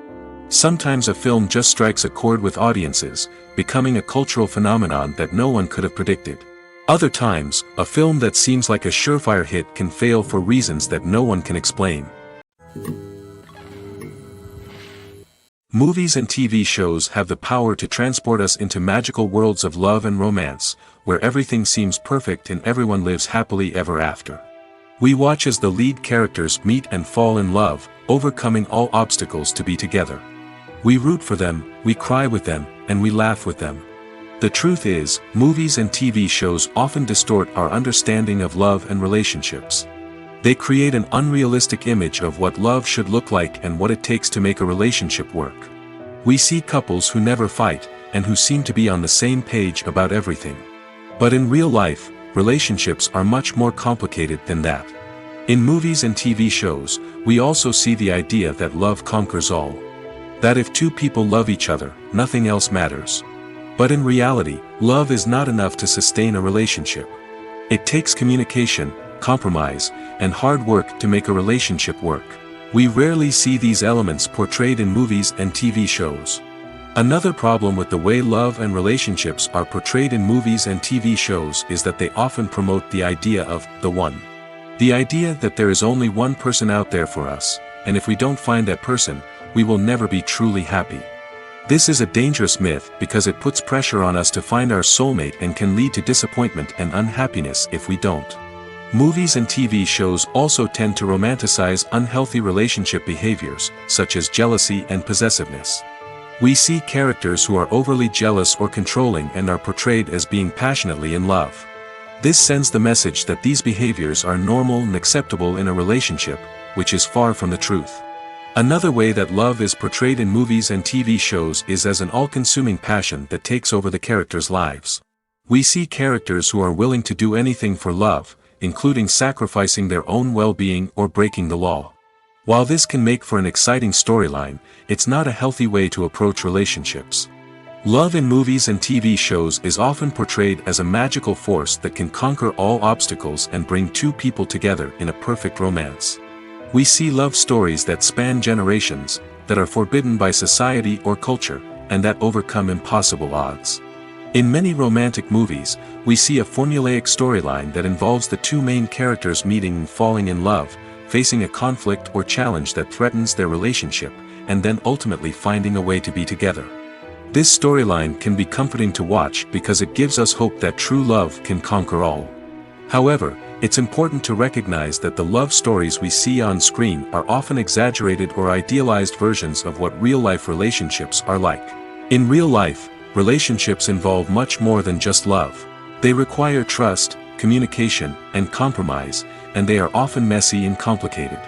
Sometimes a film just strikes a chord with audiences, becoming a cultural phenomenon that no one could have predicted. Other times, a film that seems like a surefire hit can fail for reasons that no one can explain. Movies and TV shows have the power to transport us into magical worlds of love and romance, where everything seems perfect and everyone lives happily ever after. We watch as the lead characters meet and fall in love, overcoming all obstacles to be together. We root for them, we cry with them, and we laugh with them. The truth is, movies and TV shows often distort our understanding of love and relationships. They create an unrealistic image of what love should look like and what it takes to make a relationship work. We see couples who never fight, and who seem to be on the same page about everything. But in real life, relationships are much more complicated than that. In movies and TV shows, we also see the idea that love conquers all. That if two people love each other, nothing else matters. But in reality, love is not enough to sustain a relationship. It takes communication, compromise, and hard work to make a relationship work. We rarely see these elements portrayed in movies and TV shows. Another problem with the way love and relationships are portrayed in movies and TV shows is that they often promote the idea of the one. The idea that there is only one person out there for us, and if we don't find that person, we will never be truly happy. This is a dangerous myth because it puts pressure on us to find our soulmate and can lead to disappointment and unhappiness if we don't. Movies and TV shows also tend to romanticize unhealthy relationship behaviors, such as jealousy and possessiveness. We see characters who are overly jealous or controlling and are portrayed as being passionately in love. This sends the message that these behaviors are normal and acceptable in a relationship, which is far from the truth. Another way that love is portrayed in movies and TV shows is as an all-consuming passion that takes over the characters' lives. We see characters who are willing to do anything for love, including sacrificing their own well-being or breaking the law. While this can make for an exciting storyline, it's not a healthy way to approach relationships. Love in movies and TV shows is often portrayed as a magical force that can conquer all obstacles and bring two people together in a perfect romance. We see love stories that span generations, that are forbidden by society or culture, and that overcome impossible odds. In many romantic movies, we see a formulaic storyline that involves the two main characters meeting and falling in love, facing a conflict or challenge that threatens their relationship, and then ultimately finding a way to be together. This storyline can be comforting to watch because it gives us hope that true love can conquer all. However, it's important to recognize that the love stories we see on screen are often exaggerated or idealized versions of what real-life relationships are like. In real life, relationships involve much more than just love. They require trust, communication, and compromise, and they are often messy and complicated.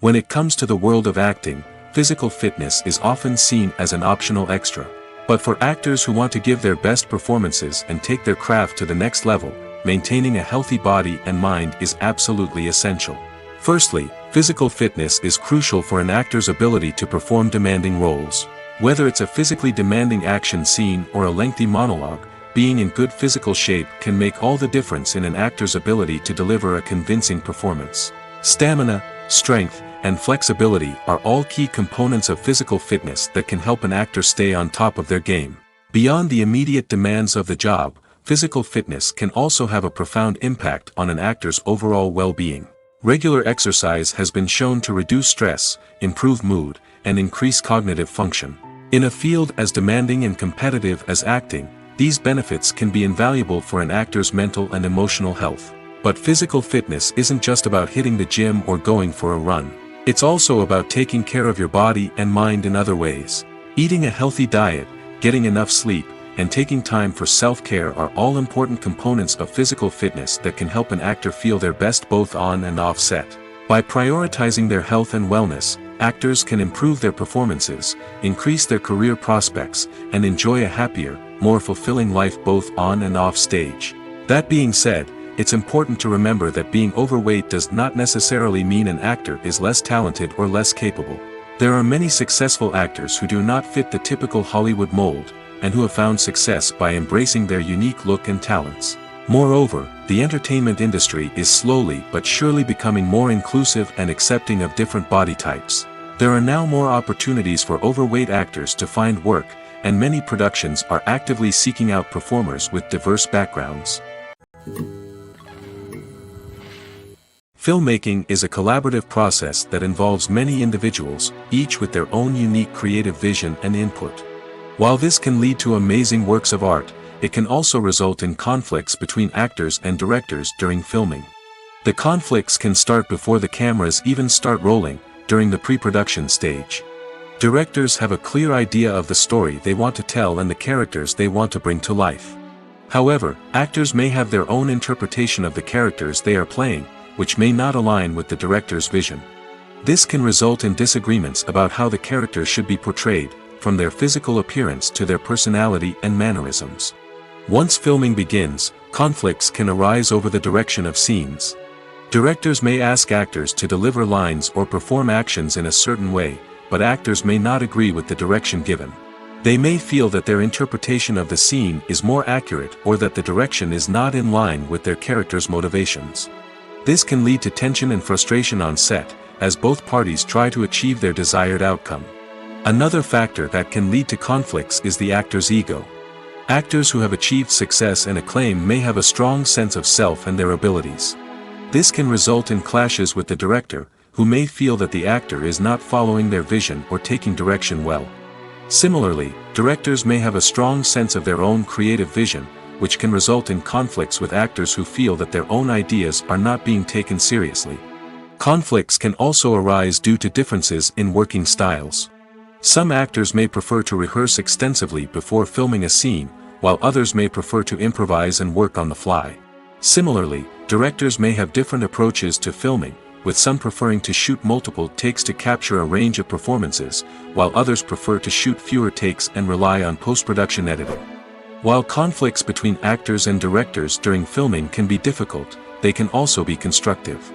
When it comes to the world of acting, physical fitness is often seen as an optional extra. But for actors who want to give their best performances and take their craft to the next level, maintaining a healthy body and mind is absolutely essential. Firstly, physical fitness is crucial for an actor's ability to perform demanding roles. Whether it's a physically demanding action scene or a lengthy monologue, being in good physical shape can make all the difference in an actor's ability to deliver a convincing performance. Stamina, strength, and flexibility are all key components of physical fitness that can help an actor stay on top of their game. Beyond the immediate demands of the job, physical fitness can also have a profound impact on an actor's overall well-being. Regular exercise has been shown to reduce stress, improve mood, and increase cognitive function. In a field as demanding and competitive as acting, these benefits can be invaluable for an actor's mental and emotional health. But physical fitness isn't just about hitting the gym or going for a run. It's also about taking care of your body and mind in other ways. Eating a healthy diet, getting enough sleep, and taking time for self-care are all important components of physical fitness that can help an actor feel their best both on and off set. By prioritizing their health and wellness, actors can improve their performances, increase their career prospects, and enjoy a happier, more fulfilling life both on and off stage. That being said, it's important to remember that being overweight does not necessarily mean an actor is less talented or less capable. There are many successful actors who do not fit the typical Hollywood mold, and who have found success by embracing their unique look and talents. Moreover, the entertainment industry is slowly but surely becoming more inclusive and accepting of different body types. There are now more opportunities for overweight actors to find work, and many productions are actively seeking out performers with diverse backgrounds. Filmmaking is a collaborative process that involves many individuals, each with their own unique creative vision and input. While this can lead to amazing works of art, it can also result in conflicts between actors and directors during filming. The conflicts can start before the cameras even start rolling, during the pre-production stage. Directors have a clear idea of the story they want to tell and the characters they want to bring to life. However, actors may have their own interpretation of the characters they are playing, which may not align with the director's vision. This can result in disagreements about how the character should be portrayed, from their physical appearance to their personality and mannerisms. Once filming begins, conflicts can arise over the direction of scenes. Directors may ask actors to deliver lines or perform actions in a certain way, but actors may not agree with the direction given. They may feel that their interpretation of the scene is more accurate or that the direction is not in line with their character's motivations. This can lead to tension and frustration on set, as both parties try to achieve their desired outcome. Another factor that can lead to conflicts is the actor's ego. Actors who have achieved success and acclaim may have a strong sense of self and their abilities. This can result in clashes with the director, who may feel that the actor is not following their vision or taking direction well. Similarly, directors may have a strong sense of their own creative vision, which can result in conflicts with actors who feel that their own ideas are not being taken seriously. Conflicts can also arise due to differences in working styles. Some actors may prefer to rehearse extensively before filming a scene, while others may prefer to improvise and work on the fly. Similarly, directors may have different approaches to filming, with some preferring to shoot multiple takes to capture a range of performances, while others prefer to shoot fewer takes and rely on post-production editing. While conflicts between actors and directors during filming can be difficult, they can also be constructive.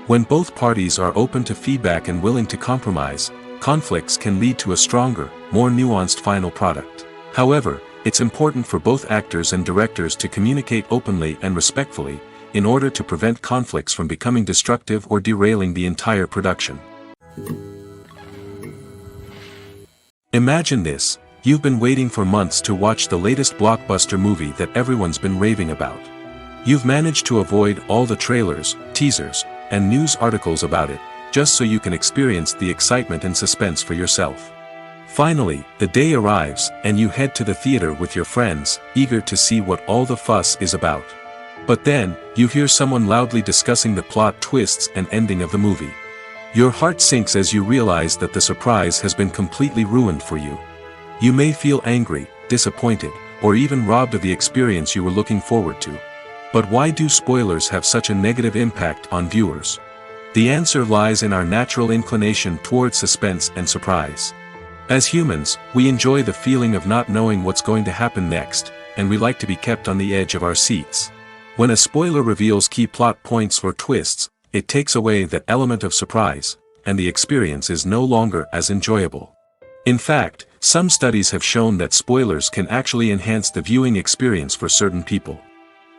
When both parties are open to feedback and willing to compromise, conflicts can lead to a stronger, more nuanced final product. However, it's important for both actors and directors to communicate openly and respectfully, in order to prevent conflicts from becoming destructive or derailing the entire production. Imagine this: you've been waiting for months to watch the latest blockbuster movie that everyone's been raving about. You've managed to avoid all the trailers, teasers, and news articles about it, just so you can experience the excitement and suspense for yourself. Finally, the day arrives, and you head to the theater with your friends, eager to see what all the fuss is about. But then, you hear someone loudly discussing the plot twists and ending of the movie. Your heart sinks as you realize that the surprise has been completely ruined for you. You may feel angry, disappointed, or even robbed of the experience you were looking forward to. But why do spoilers have such a negative impact on viewers? The answer lies in our natural inclination toward suspense and surprise. As humans, we enjoy the feeling of not knowing what's going to happen next, and we like to be kept on the edge of our seats. When a spoiler reveals key plot points or twists, it takes away that element of surprise, and the experience is no longer as enjoyable. In fact, some studies have shown that spoilers can actually enhance the viewing experience for certain people.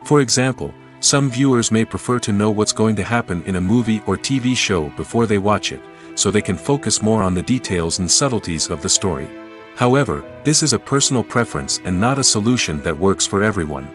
For example, some viewers may prefer to know what's going to happen in a movie or TV show before they watch it, so they can focus more on the details and subtleties of the story. However, this is a personal preference and not a solution that works for everyone.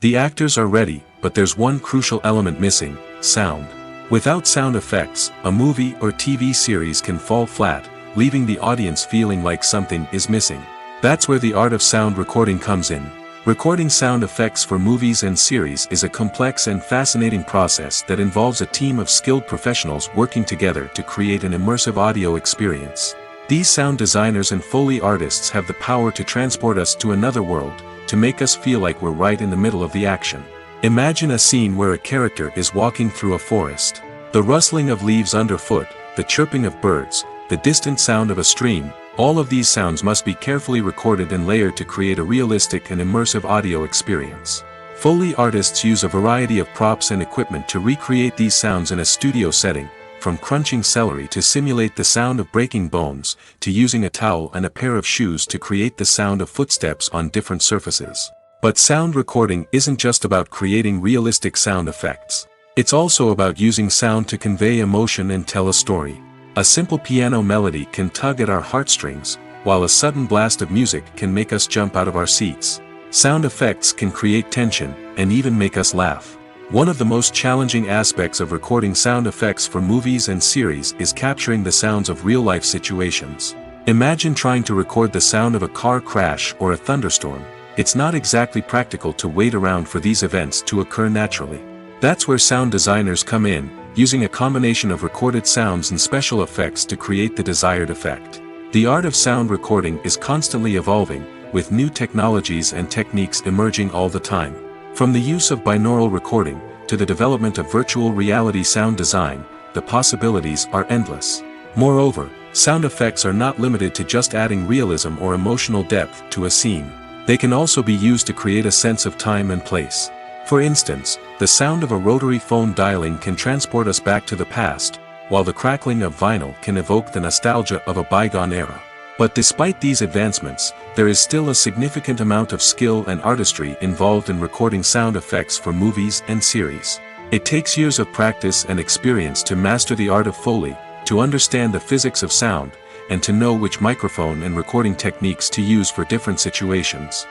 The actors are ready, but there's one crucial element missing: sound. Without sound effects, a movie or TV series can fall flat, leaving the audience feeling like something is missing. That's where the art of sound recording comes in. Recording sound effects for movies and series is a complex and fascinating process that involves a team of skilled professionals working together to create an immersive audio experience. These sound designers and Foley artists have the power to transport us to another world, to make us feel like we're right in the middle of the action. Imagine a scene where a character is walking through a forest. The rustling of leaves underfoot, the chirping of birds, the distant sound of a stream, All of these sounds must be carefully recorded and layered to create a realistic and immersive audio experience. Foley artists use a variety of props and equipment to recreate these sounds in a studio setting, from crunching celery to simulate the sound of breaking bones, to using a towel and a pair of shoes to create the sound of footsteps on different surfaces. But sound recording isn't just about creating realistic sound effects. It's also about using sound to convey emotion and tell a story. A simple piano melody can tug at our heartstrings, while a sudden blast of music can make us jump out of our seats. Sound effects can create tension, and even make us laugh. One of the most challenging aspects of recording sound effects for movies and series is capturing the sounds of real-life situations. Imagine trying to record the sound of a car crash or a thunderstorm. It's not exactly practical to wait around for these events to occur naturally. That's where sound designers come in, using a combination of recorded sounds and special effects to create the desired effect. The art of sound recording is constantly evolving, with new technologies and techniques emerging all the time. From the use of binaural recording, to the development of virtual reality sound design, the possibilities are endless. Moreover, sound effects are not limited to just adding realism or emotional depth to a scene. They can also be used to create a sense of time and place. For instance, the sound of a rotary phone dialing can transport us back to the past, while the crackling of vinyl can evoke the nostalgia of a bygone era. But despite these advancements, there is still a significant amount of skill and artistry involved in recording sound effects for movies and series. It takes years of practice and experience to master the art of Foley, to understand the physics of sound, and to know which microphone and recording techniques to use for different situations.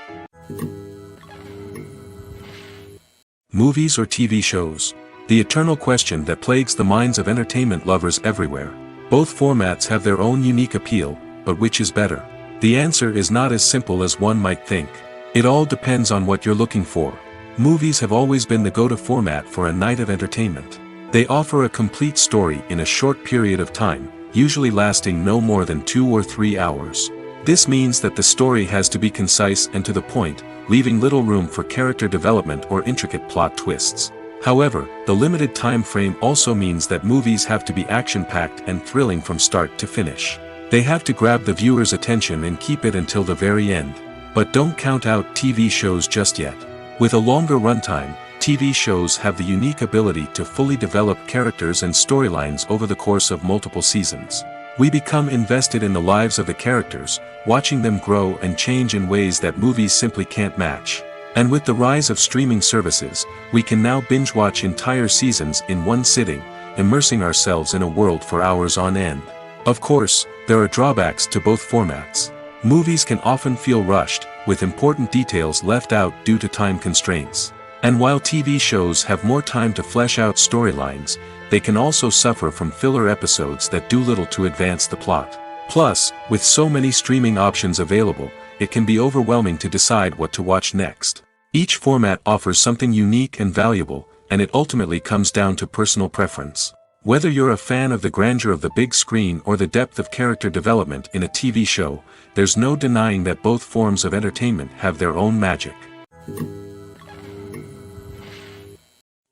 Movies or TV shows? The eternal question that plagues the minds of entertainment lovers everywhere. Both formats have their own unique appeal, but which is better? The answer is not as simple as one might think. It all depends on what you're looking for. Movies have always been the go-to format for a night of entertainment. They offer a complete story in a short period of time, usually lasting no more than 2 or 3 hours. This means that the story has to be concise and to the point, leaving little room for character development or intricate plot twists. However, the limited time frame also means that movies have to be action-packed and thrilling from start to finish. They have to grab the viewer's attention and keep it until the very end. But don't count out TV shows just yet. With a longer runtime, TV shows have the unique ability to fully develop characters and storylines over the course of multiple seasons. We become invested in the lives of the characters, watching them grow and change in ways that movies simply can't match. And with the rise of streaming services, we can now binge-watch entire seasons in one sitting, immersing ourselves in a world for hours on end. Of course, there are drawbacks to both formats. Movies can often feel rushed, with important details left out due to time constraints. And while TV shows have more time to flesh out storylines, they can also suffer from filler episodes that do little to advance the plot. Plus, with so many streaming options available, it can be overwhelming to decide what to watch next. Each format offers something unique and valuable, and it ultimately comes down to personal preference. Whether you're a fan of the grandeur of the big screen or the depth of character development in a TV show, there's no denying that both forms of entertainment have their own magic.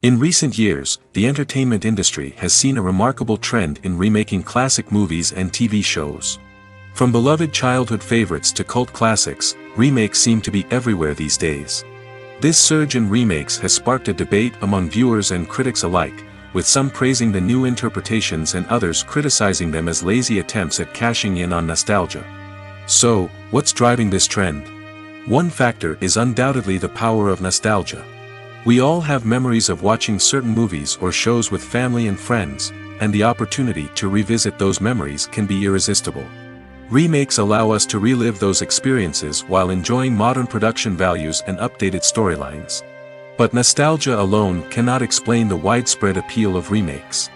In recent years, the entertainment industry has seen a remarkable trend in remaking classic movies and TV shows. From beloved childhood favorites to cult classics, remakes seem to be everywhere these days. This surge in remakes has sparked a debate among viewers and critics alike, with some praising the new interpretations and others criticizing them as lazy attempts at cashing in on nostalgia. So, what's driving this trend? One factor is undoubtedly the power of nostalgia. We all have memories of watching certain movies or shows with family and friends, and the opportunity to revisit those memories can be irresistible. Remakes allow us to relive those experiences while enjoying modern production values and updated storylines. But nostalgia alone cannot explain the widespread appeal of remakes.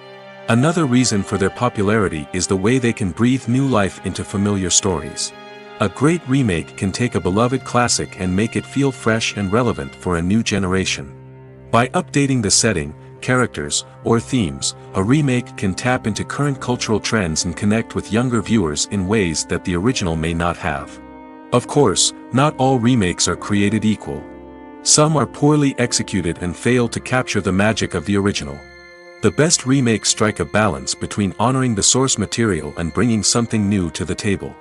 Another reason for their popularity is the way they can breathe new life into familiar stories. A great remake can take a beloved classic and make it feel fresh and relevant for a new generation. By updating the setting, characters, or themes, a remake can tap into current cultural trends and connect with younger viewers in ways that the original may not have. Of course, not all remakes are created equal. Some are poorly executed and fail to capture the magic of the original. The best remakes strike a balance between honoring the source material and bringing something new to the table.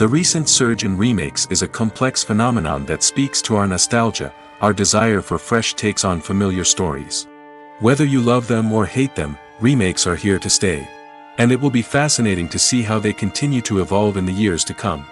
The recent surge in remakes is a complex phenomenon that speaks to our nostalgia, our desire for fresh takes on familiar stories. Whether you love them or hate them, remakes are here to stay. And it will be fascinating to see how they continue to evolve in the years to come.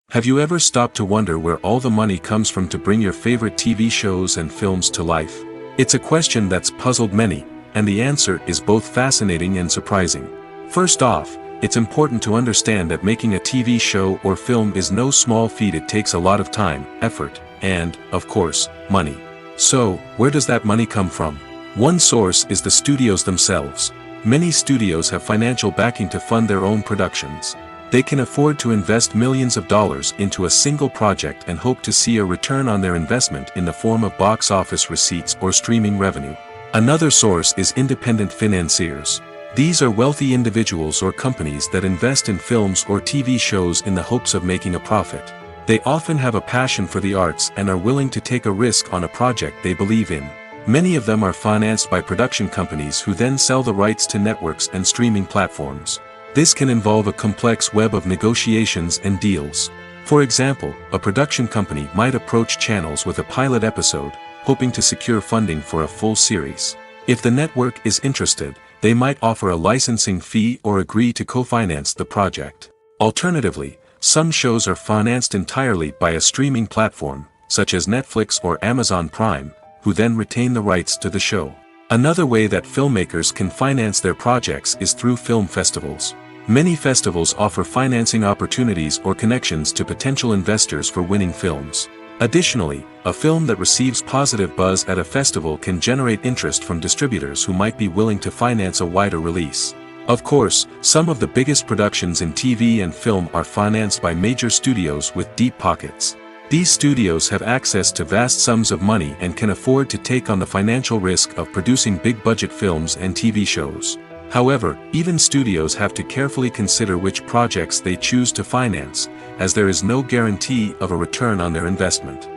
Have you ever stopped to wonder where all the money comes from to bring your favorite TV shows and films to life? It's a question that's puzzled many, and the answer is both fascinating and surprising. First off, it's important to understand that making a TV show or film is no small feat. It takes a lot of time, effort, and, of course, money. So, where does that money come from? One source is the studios themselves. Many studios have financial backing to fund their own productions. They can afford to invest millions of dollars into a single project and hope to see a return on their investment in the form of box office receipts or streaming revenue. Another source is independent financiers. These are wealthy individuals or companies that invest in films or TV shows in the hopes of making a profit. They often have a passion for the arts and are willing to take a risk on a project they believe in. Many of them are financed by production companies who then sell the rights to networks and streaming platforms. This can involve a complex web of negotiations and deals. For example, a production company might approach channels with a pilot episode, hoping to secure funding for a full series. If the network is interested, they might offer a licensing fee or agree to co-finance the project. Alternatively, some shows are financed entirely by a streaming platform, such as Netflix or Amazon Prime, who then retain the rights to the show. Another way that filmmakers can finance their projects is through film festivals. Many festivals offer financing opportunities or connections to potential investors for winning films. Additionally, a film that receives positive buzz at a festival can generate interest from distributors who might be willing to finance a wider release. Of course, some of the biggest productions in TV and film are financed by major studios with deep pockets. These studios have access to vast sums of money and can afford to take on the financial risk of producing big-budget films and TV shows. However, even studios have to carefully consider which projects they choose to finance, as there is no guarantee of a return on their investment.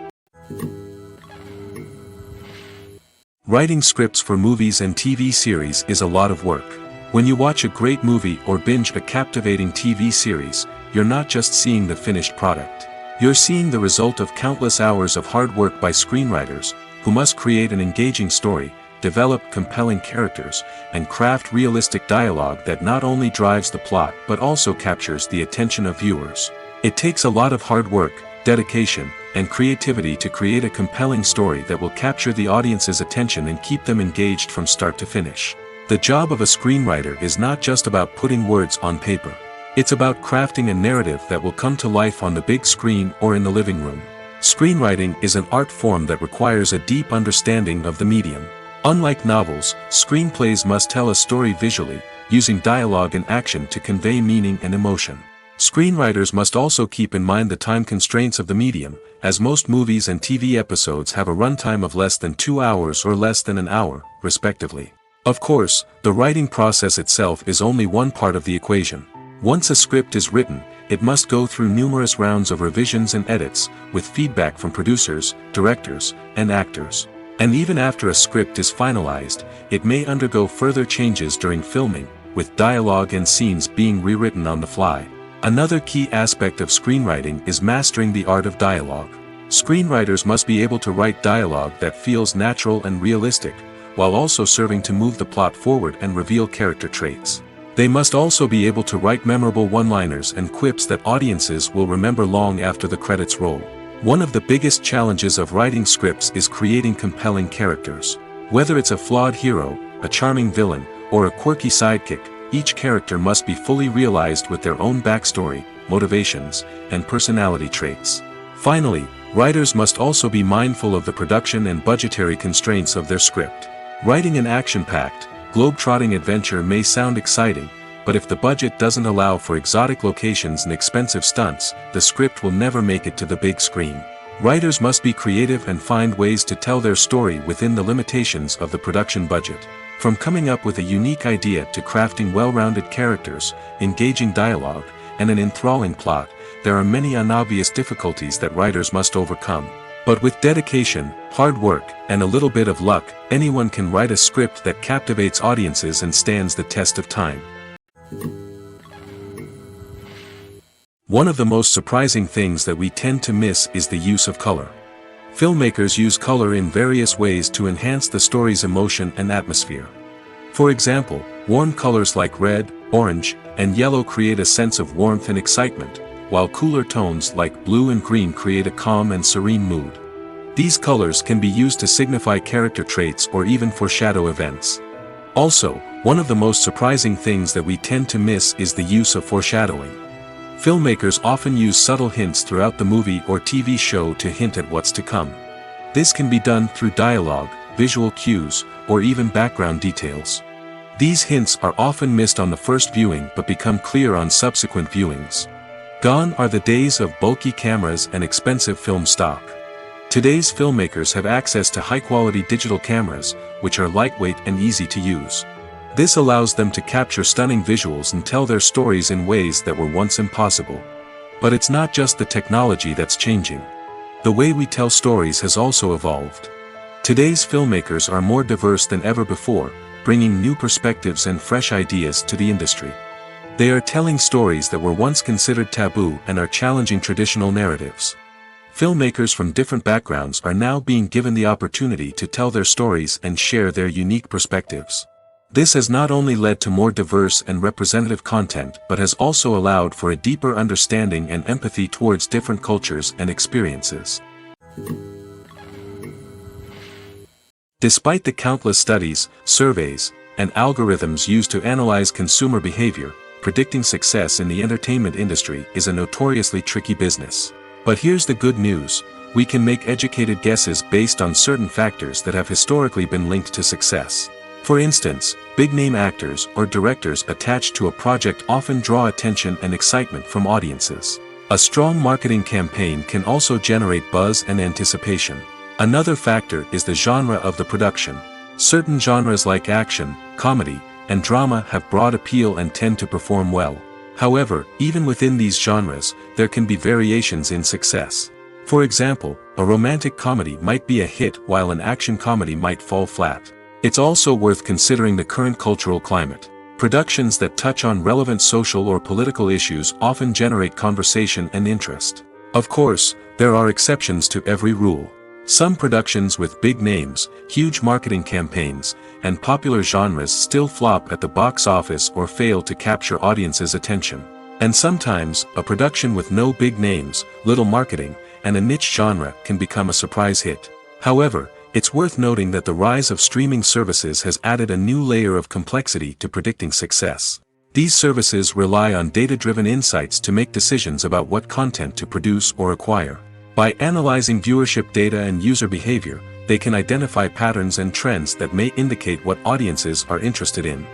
Writing scripts for movies and TV series is a lot of work. When you watch a great movie or binge a captivating TV series, you're not just seeing the finished product. You're seeing the result of countless hours of hard work by screenwriters, who must create an engaging story, develop compelling characters, and craft realistic dialogue that not only drives the plot but also captures the attention of viewers. It takes a lot of hard work, dedication, and creativity to create a compelling story that will capture the audience's attention and keep them engaged from start to finish. The job of a screenwriter is not just about putting words on paper. It's about crafting a narrative that will come to life on the big screen or in the living room. Screenwriting is an art form that requires a deep understanding of the medium. Unlike novels, screenplays must tell a story visually, using dialogue and action to convey meaning and emotion. Screenwriters must also keep in mind the time constraints of the medium, as most movies and TV episodes have a runtime of less than 2 hours or less than an hour, respectively. Of course, the writing process itself is only one part of the equation. Once a script is written, it must go through numerous rounds of revisions and edits, with feedback from producers, directors, and actors. And even after a script is finalized, it may undergo further changes during filming, with dialogue and scenes being rewritten on the fly. Another key aspect of screenwriting is mastering the art of dialogue. Screenwriters must be able to write dialogue that feels natural and realistic, while also serving to move the plot forward and reveal character traits. They must also be able to write memorable one-liners and quips that audiences will remember long after the credits roll. One of the biggest challenges of writing scripts is creating compelling characters. Whether it's a flawed hero, a charming villain, or a quirky sidekick, each character must be fully realized with their own backstory, motivations, and personality traits. Finally, writers must also be mindful of the production and budgetary constraints of their script. Writing an action-packed, globe-trotting adventure may sound exciting, but if the budget doesn't allow for exotic locations and expensive stunts, the script will never make it to the big screen. Writers must be creative and find ways to tell their story within the limitations of the production budget. From coming up with a unique idea to crafting well-rounded characters, engaging dialogue, and an enthralling plot, there are many unobvious difficulties that writers must overcome. But with dedication, hard work, and a little bit of luck, anyone can write a script that captivates audiences and stands the test of time. One of the most surprising things that we tend to miss is the use of color. Filmmakers use color in various ways to enhance the story's emotion and atmosphere. For example, warm colors like red, orange, and yellow create a sense of warmth and excitement, while cooler tones like blue and green create a calm and serene mood. These colors can be used to signify character traits or even foreshadow events. Also, one of the most surprising things that we tend to miss is the use of foreshadowing. Filmmakers often use subtle hints throughout the movie or TV show to hint at what's to come. This can be done through dialogue, visual cues, or even background details. These hints are often missed on the first viewing but become clear on subsequent viewings. Gone are the days of bulky cameras and expensive film stock. Today's filmmakers have access to high-quality digital cameras, which are lightweight and easy to use. This allows them to capture stunning visuals and tell their stories in ways that were once impossible. But it's not just the technology that's changing. The way we tell stories has also evolved. Today's filmmakers are more diverse than ever before, bringing new perspectives and fresh ideas to the industry. They are telling stories that were once considered taboo and are challenging traditional narratives. Filmmakers from different backgrounds are now being given the opportunity to tell their stories and share their unique perspectives. This has not only led to more diverse and representative content but has also allowed for a deeper understanding and empathy towards different cultures and experiences. Despite the countless studies, surveys, and algorithms used to analyze consumer behavior, predicting success in the entertainment industry is a notoriously tricky business. But here's the good news: we can make educated guesses based on certain factors that have historically been linked to success. For instance, big-name actors or directors attached to a project often draw attention and excitement from audiences. A strong marketing campaign can also generate buzz and anticipation. Another factor is the genre of the production. Certain genres like action, comedy, and drama have broad appeal and tend to perform well. However, even within these genres, there can be variations in success. For example, a romantic comedy might be a hit while an action comedy might fall flat. It's also worth considering the current cultural climate. Productions that touch on relevant social or political issues often generate conversation and interest. Of course, there are exceptions to every rule. Some productions with big names, huge marketing campaigns, and popular genres still flop at the box office or fail to capture audiences' attention. And sometimes, a production with no big names, little marketing, and a niche genre can become a surprise hit. However, it's worth noting that the rise of streaming services has added a new layer of complexity to predicting success. These services rely on data-driven insights to make decisions about what content to produce or acquire. By analyzing viewership data and user behavior, they can identify patterns and trends that may indicate what audiences are interested in.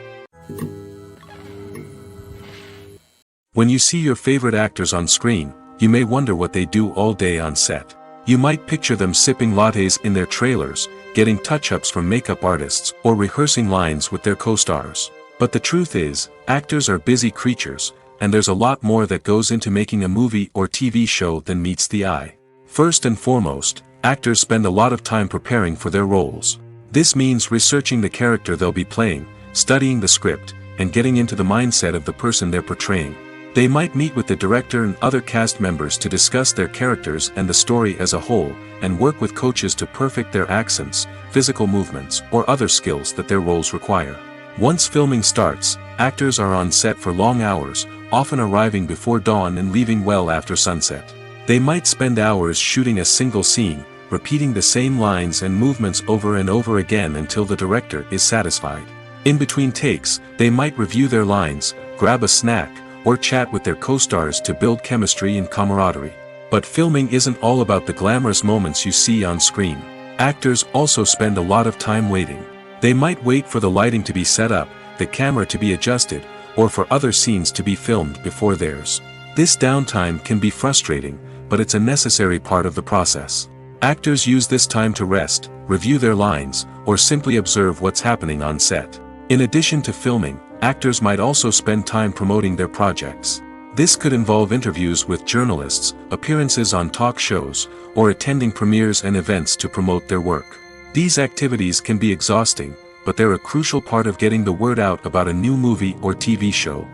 When you see your favorite actors on screen, you may wonder what they do all day on set. You might picture them sipping lattes in their trailers, getting touch-ups from makeup artists, or rehearsing lines with their co-stars. But the truth is, actors are busy creatures, and there's a lot more that goes into making a movie or TV show than meets the eye. First and foremost, actors spend a lot of time preparing for their roles. This means researching the character they'll be playing, studying the script, and getting into the mindset of the person they're portraying. They might meet with the director and other cast members to discuss their characters and the story as a whole, and work with coaches to perfect their accents, physical movements, or other skills that their roles require. Once filming starts, actors are on set for long hours, often arriving before dawn and leaving well after sunset. They might spend hours shooting a single scene, repeating the same lines and movements over and over again until the director is satisfied. In between takes, they might review their lines, grab a snack, or chat with their co-stars to build chemistry and camaraderie. But filming isn't all about the glamorous moments you see on screen. Actors also spend a lot of time waiting. They might wait for the lighting to be set up, the camera to be adjusted, or for other scenes to be filmed before theirs. This downtime can be frustrating, but it's a necessary part of the process. Actors use this time to rest, review their lines, or simply observe what's happening on set. In addition to filming, actors might also spend time promoting their projects. This could involve interviews with journalists, appearances on talk shows, or attending premieres and events to promote their work. These activities can be exhausting, but they're a crucial part of getting the word out about a new movie or TV show.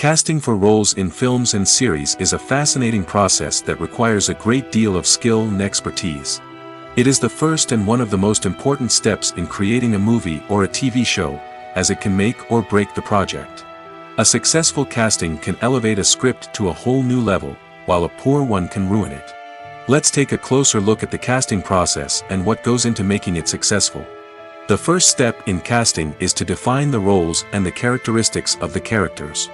Casting for roles in films and series is a fascinating process that requires a great deal of skill and expertise. It is the first and one of the most important steps in creating a movie or a TV show, as it can make or break the project. A successful casting can elevate a script to a whole new level, while a poor one can ruin it. Let's take a closer look at the casting process and what goes into making it successful. The first step in casting is to define the roles and the characteristics of the characters.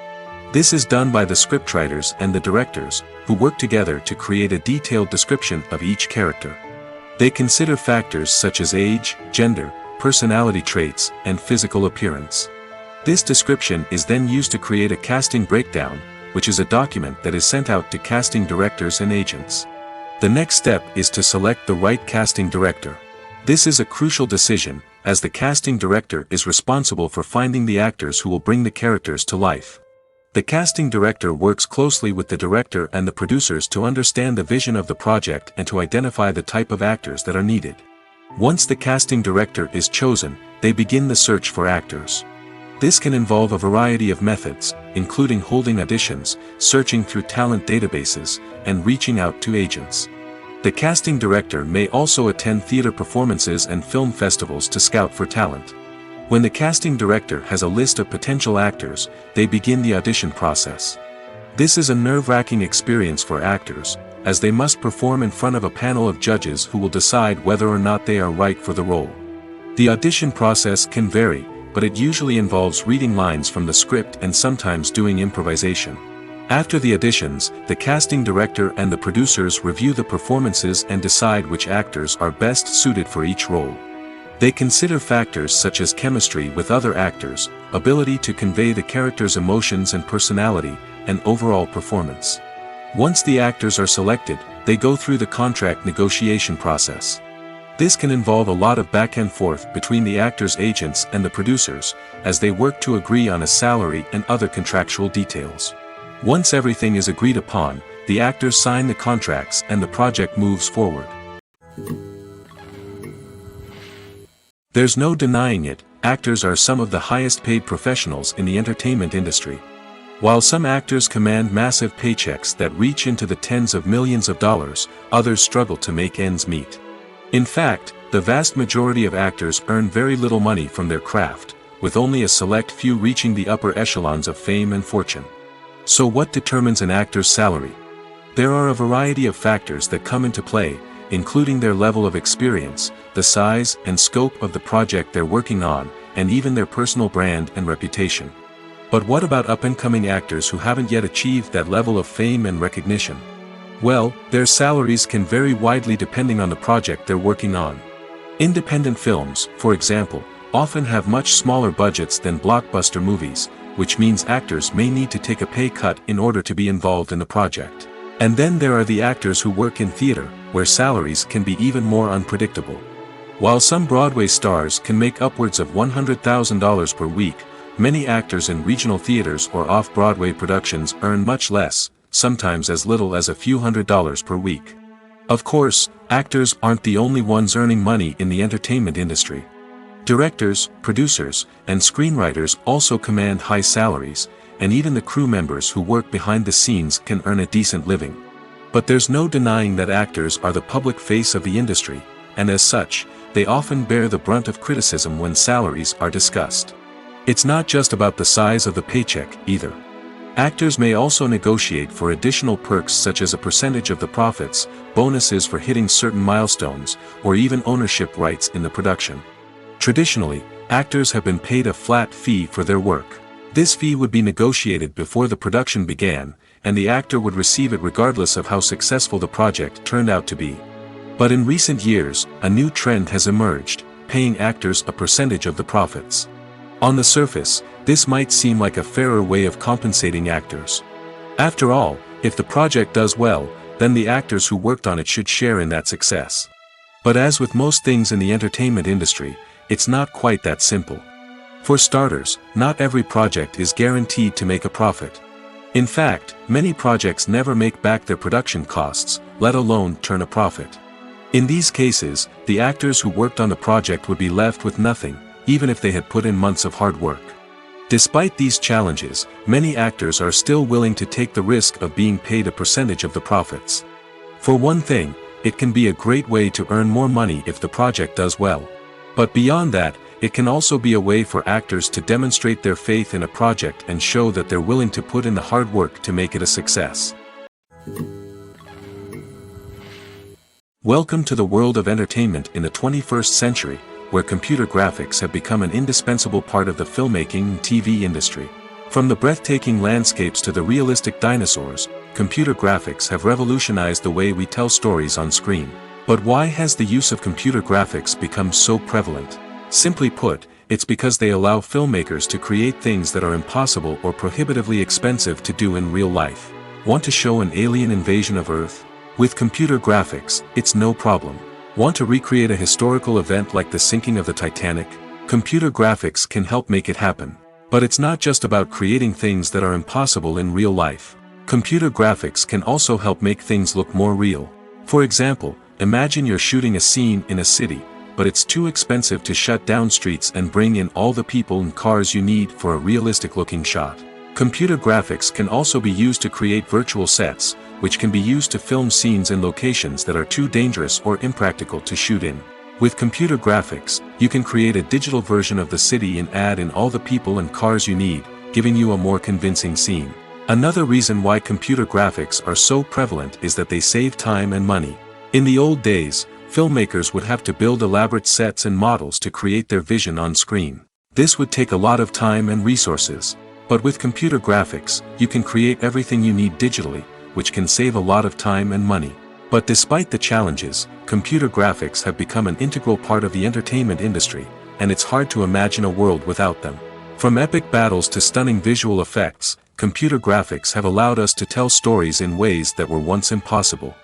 This is done by the scriptwriters and the directors, who work together to create a detailed description of each character. They consider factors such as age, gender, personality traits, and physical appearance. This description is then used to create a casting breakdown, which is a document that is sent out to casting directors and agents. The next step is to select the right casting director. This is a crucial decision, as the casting director is responsible for finding the actors who will bring the characters to life. The casting director works closely with the director and the producers to understand the vision of the project and to identify the type of actors that are needed. Once the casting director is chosen, they begin the search for actors. This can involve a variety of methods, including holding auditions, searching through talent databases, and reaching out to agents. The casting director may also attend theater performances and film festivals to scout for talent. When the casting director has a list of potential actors, they begin the audition process. This is a nerve-wracking experience for actors, as they must perform in front of a panel of judges who will decide whether or not they are right for the role. The audition process can vary, but it usually involves reading lines from the script and sometimes doing improvisation. After the auditions, the casting director and the producers review the performances and decide which actors are best suited for each role. They consider factors such as chemistry with other actors, ability to convey the character's emotions and personality, and overall performance. Once the actors are selected, they go through the contract negotiation process. This can involve a lot of back and forth between the actors' agents and the producers, as they work to agree on a salary and other contractual details. Once everything is agreed upon, the actors sign the contracts and the project moves forward. There's no denying it, actors are some of the highest paid professionals in the entertainment industry. While some actors command massive paychecks that reach into the tens of millions of dollars, others struggle to make ends meet. In fact, the vast majority of actors earn very little money from their craft, with only a select few reaching the upper echelons of fame and fortune. So what determines an actor's salary? There are a variety of factors that come into play, including their level of experience, the size and scope of the project they're working on, and even their personal brand and reputation. But what about up-and-coming actors who haven't yet achieved that level of fame and recognition? Well, their salaries can vary widely depending on the project they're working on. Independent films, for example, often have much smaller budgets than blockbuster movies, which means actors may need to take a pay cut in order to be involved in the project. And then there are the actors who work in theater, where salaries can be even more unpredictable. While some Broadway stars can make upwards of $100,000 per week, many actors in regional theaters or off-Broadway productions earn much less, sometimes as little as a few $100s per week. Of course, actors aren't the only ones earning money in the entertainment industry. Directors, producers, and screenwriters also command high salaries, and even the crew members who work behind the scenes can earn a decent living. But there's no denying that actors are the public face of the industry, and as such, they often bear the brunt of criticism when salaries are discussed. It's not just about the size of the paycheck, either. Actors may also negotiate for additional perks such as a percentage of the profits, bonuses for hitting certain milestones, or even ownership rights in the production. Traditionally, actors have been paid a flat fee for their work. This fee would be negotiated before the production began, and the actor would receive it regardless of how successful the project turned out to be. But in recent years, a new trend has emerged, paying actors a percentage of the profits. On the surface, this might seem like a fairer way of compensating actors. After all, if the project does well, then the actors who worked on it should share in that success. But as with most things in the entertainment industry, it's not quite that simple. For starters, not every project is guaranteed to make a profit. In fact, many projects never make back their production costs, let alone turn a profit. In these cases, the actors who worked on the project would be left with nothing, even if they had put in months of hard work. Despite these challenges, many actors are still willing to take the risk of being paid a percentage of the profits. For one thing, it can be a great way to earn more money if the project does well. But beyond that, it can also be a way for actors to demonstrate their faith in a project and show that they're willing to put in the hard work to make it a success. Welcome to the world of entertainment in the 21st century, where computer graphics have become an indispensable part of the filmmaking and TV industry. From the breathtaking landscapes to the realistic dinosaurs, computer graphics have revolutionized the way we tell stories on screen. But why has the use of computer graphics become so prevalent? Simply put, it's because they allow filmmakers to create things that are impossible or prohibitively expensive to do in real life. Want to show an alien invasion of Earth? With computer graphics, it's no problem. Want to recreate a historical event like the sinking of the Titanic? Computer graphics can help make it happen. But it's not just about creating things that are impossible in real life. Computer graphics can also help make things look more real. For example, imagine you're shooting a scene in a city, but it's too expensive to shut down streets and bring in all the people and cars you need for a realistic-looking shot. Computer graphics can also be used to create virtual sets, which can be used to film scenes in locations that are too dangerous or impractical to shoot in. With computer graphics, you can create a digital version of the city and add in all the people and cars you need, giving you a more convincing scene. Another reason why computer graphics are so prevalent is that they save time and money. In the old days, filmmakers would have to build elaborate sets and models to create their vision on screen. This would take a lot of time and resources. But with computer graphics, you can create everything you need digitally, which can save a lot of time and money. But despite the challenges, computer graphics have become an integral part of the entertainment industry, and it's hard to imagine a world without them. From epic battles to stunning visual effects, computer graphics have allowed us to tell stories in ways that were once impossible.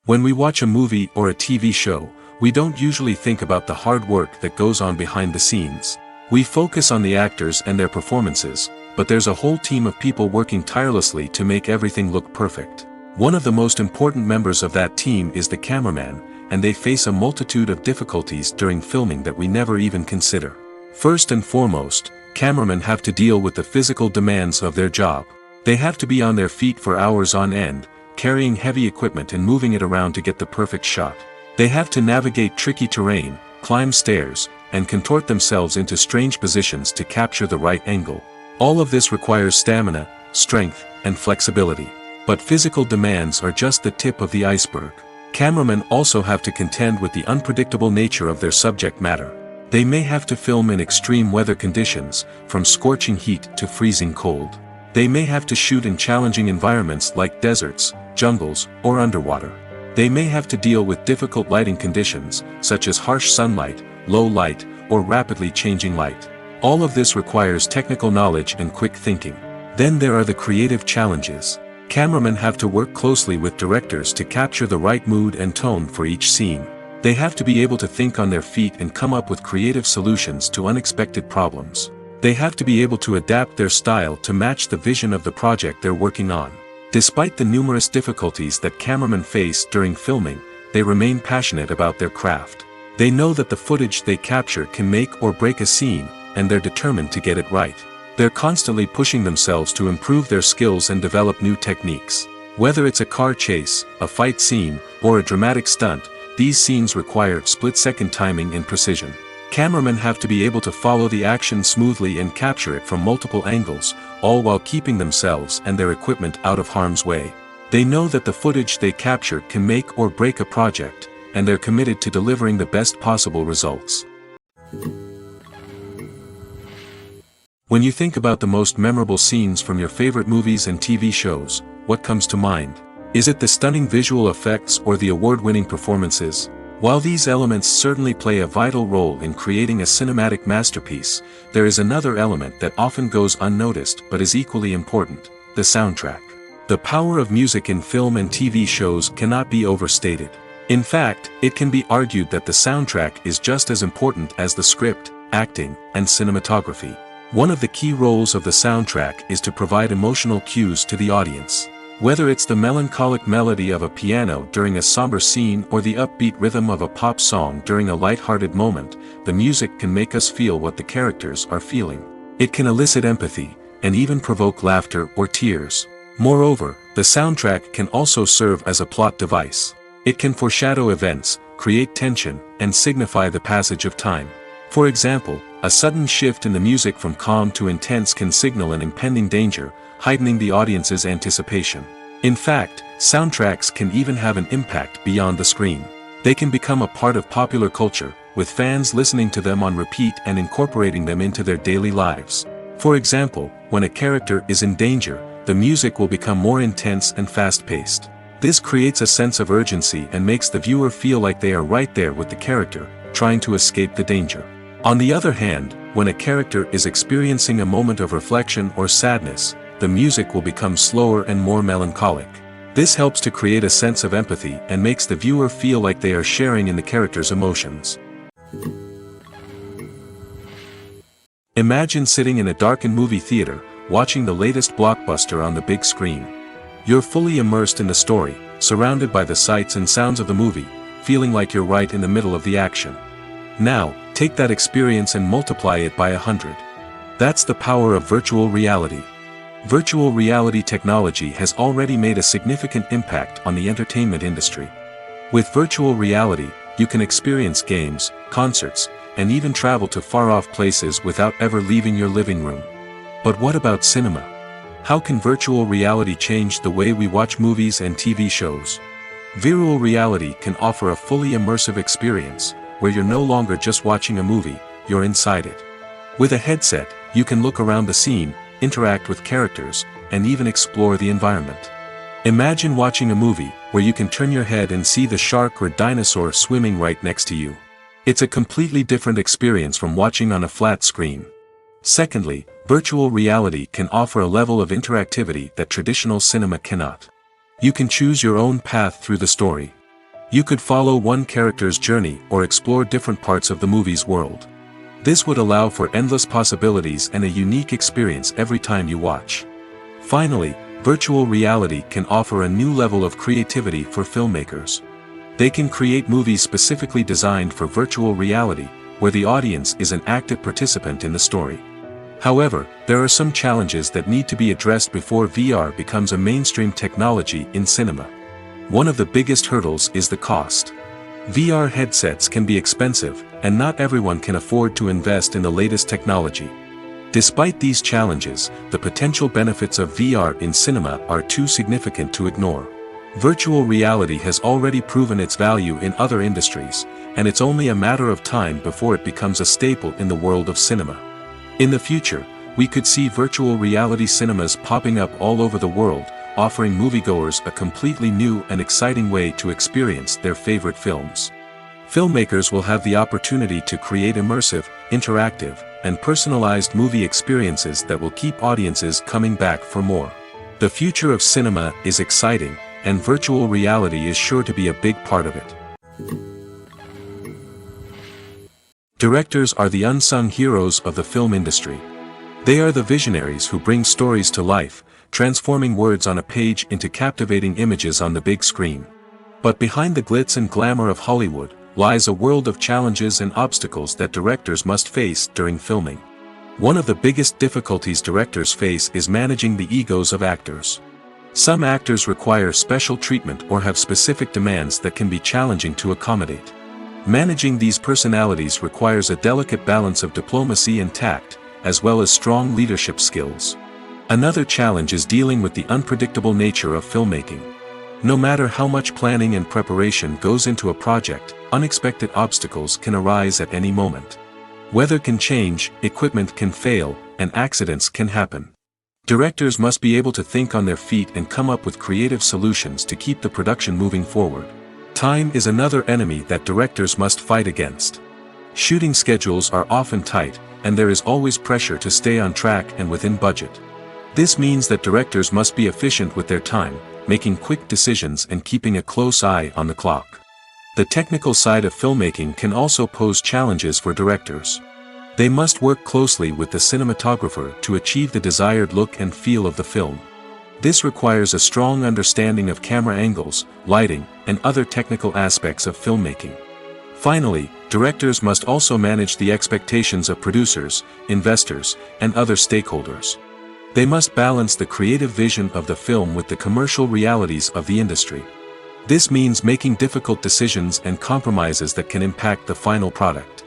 When we watch a movie or a TV show, we don't usually think about the hard work that goes on behind the scenes. We focus on the actors and their performances, but there's a whole team of people working tirelessly to make everything look perfect. One of the most important members of that team is the cameraman, and they face a multitude of difficulties during filming that we never even consider. First and foremost, cameramen have to deal with the physical demands of their job. They have to be on their feet for hours on end, carrying heavy equipment and moving it around to get the perfect shot. They have to navigate tricky terrain, climb stairs, and contort themselves into strange positions to capture the right angle. All of this requires stamina, strength, and flexibility. But physical demands are just the tip of the iceberg. Cameramen also have to contend with the unpredictable nature of their subject matter. They may have to film in extreme weather conditions, from scorching heat to freezing cold. They may have to shoot in challenging environments like deserts, jungles, or underwater. They may have to deal with difficult lighting conditions, such as harsh sunlight, low light, or rapidly changing light. All of this requires technical knowledge and quick thinking. Then there are the creative challenges. Cameramen have to work closely with directors to capture the right mood and tone for each scene. They have to be able to think on their feet and come up with creative solutions to unexpected problems. They have to be able to adapt their style to match the vision of the project they're working on. Despite the numerous difficulties that cameramen face during filming, they remain passionate about their craft. They know that the footage they capture can make or break a scene, and they're determined to get it right. They're constantly pushing themselves to improve their skills and develop new techniques. Whether it's a car chase, a fight scene, or a dramatic stunt, these scenes require split-second timing and precision. Cameramen have to be able to follow the action smoothly and capture it from multiple angles, all while keeping themselves and their equipment out of harm's way. They know that the footage they capture can make or break a project, and they're committed to delivering the best possible results. When you think about the most memorable scenes from your favorite movies and TV shows, what comes to mind? Is it the stunning visual effects or the award-winning performances? While these elements certainly play a vital role in creating a cinematic masterpiece, there is another element that often goes unnoticed but is equally important: the soundtrack. The power of music in film and TV shows cannot be overstated. In fact, it can be argued that the soundtrack is just as important as the script, acting, and cinematography. One of the key roles of the soundtrack is to provide emotional cues to the audience. Whether it's the melancholic melody of a piano during a somber scene or the upbeat rhythm of a pop song during a light-hearted moment, the music can make us feel what the characters are feeling. It can elicit empathy, and even provoke laughter or tears. Moreover, the soundtrack can also serve as a plot device. It can foreshadow events, create tension, and signify the passage of time. For example, a sudden shift in the music from calm to intense can signal an impending danger, heightening the audience's anticipation. In fact, soundtracks can even have an impact beyond the screen. They can become a part of popular culture, with fans listening to them on repeat and incorporating them into their daily lives. For example, when a character is in danger, the music will become more intense and fast-paced. This creates a sense of urgency and makes the viewer feel like they are right there with the character, trying to escape the danger. On the other hand, when a character is experiencing a moment of reflection or sadness, the music will become slower and more melancholic. This helps to create a sense of empathy and makes the viewer feel like they are sharing in the character's emotions. Imagine sitting in a darkened movie theater, watching the latest blockbuster on the big screen. You're fully immersed in the story, surrounded by the sights and sounds of the movie, feeling like you're right in the middle of the action. Now, take that experience and multiply it by 100. That's the power of virtual reality. Virtual reality technology has already made a significant impact on the entertainment industry. With virtual reality, you can experience games, concerts, and even travel to far-off places without ever leaving your living room. But what about cinema? How can virtual reality change the way we watch movies and TV shows? Virtual reality can offer a fully immersive experience, where you're no longer just watching a movie, you're inside it. With a headset, you can look around the scene, interact with characters, and even explore the environment. Imagine watching a movie where you can turn your head and see the shark or dinosaur swimming right next to you. It's a completely different experience from watching on a flat screen. Secondly, virtual reality can offer a level of interactivity that traditional cinema cannot. You can choose your own path through the story. You could follow one character's journey or explore different parts of the movie's world. This would allow for endless possibilities and a unique experience every time you watch. Finally, virtual reality can offer a new level of creativity for filmmakers. They can create movies specifically designed for virtual reality, where the audience is an active participant in the story. However, there are some challenges that need to be addressed before VR becomes a mainstream technology in cinema. One of the biggest hurdles is the cost. VR headsets can be expensive, and not everyone can afford to invest in the latest technology. Despite these challenges, the potential benefits of VR in cinema are too significant to ignore. Virtual reality has already proven its value in other industries, and it's only a matter of time before it becomes a staple in the world of cinema. In the future, we could see virtual reality cinemas popping up all over the world, offering moviegoers a completely new and exciting way to experience their favorite films. Filmmakers will have the opportunity to create immersive, interactive, and personalized movie experiences that will keep audiences coming back for more. The future of cinema is exciting, and virtual reality is sure to be a big part of it. Directors are the unsung heroes of the film industry. They are the visionaries who bring stories to life, transforming words on a page into captivating images on the big screen. But behind the glitz and glamour of Hollywood, lies a world of challenges and obstacles that directors must face during filming. One of the biggest difficulties directors face is managing the egos of actors. Some actors require special treatment or have specific demands that can be challenging to accommodate. Managing these personalities requires a delicate balance of diplomacy and tact, as well as strong leadership skills. Another challenge is dealing with the unpredictable nature of filmmaking. No matter how much planning and preparation goes into a project, unexpected obstacles can arise at any moment. Weather can change, equipment can fail, and accidents can happen. Directors must be able to think on their feet and come up with creative solutions to keep the production moving forward. Time is another enemy that directors must fight against. Shooting schedules are often tight, and there is always pressure to stay on track and within budget. This means that directors must be efficient with their time, making quick decisions and keeping a close eye on the clock. The technical side of filmmaking can also pose challenges for directors. They must work closely with the cinematographer to achieve the desired look and feel of the film. This requires a strong understanding of camera angles, lighting, and other technical aspects of filmmaking. Finally, directors must also manage the expectations of producers, investors, and other stakeholders. They must balance the creative vision of the film with the commercial realities of the industry. This means making difficult decisions and compromises that can impact the final product.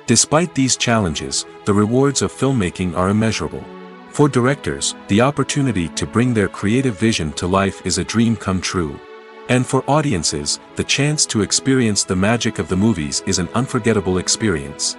Despite these challenges, the rewards of filmmaking are immeasurable. For directors, the opportunity to bring their creative vision to life is a dream come true. And for audiences, the chance to experience the magic of the movies is an unforgettable experience.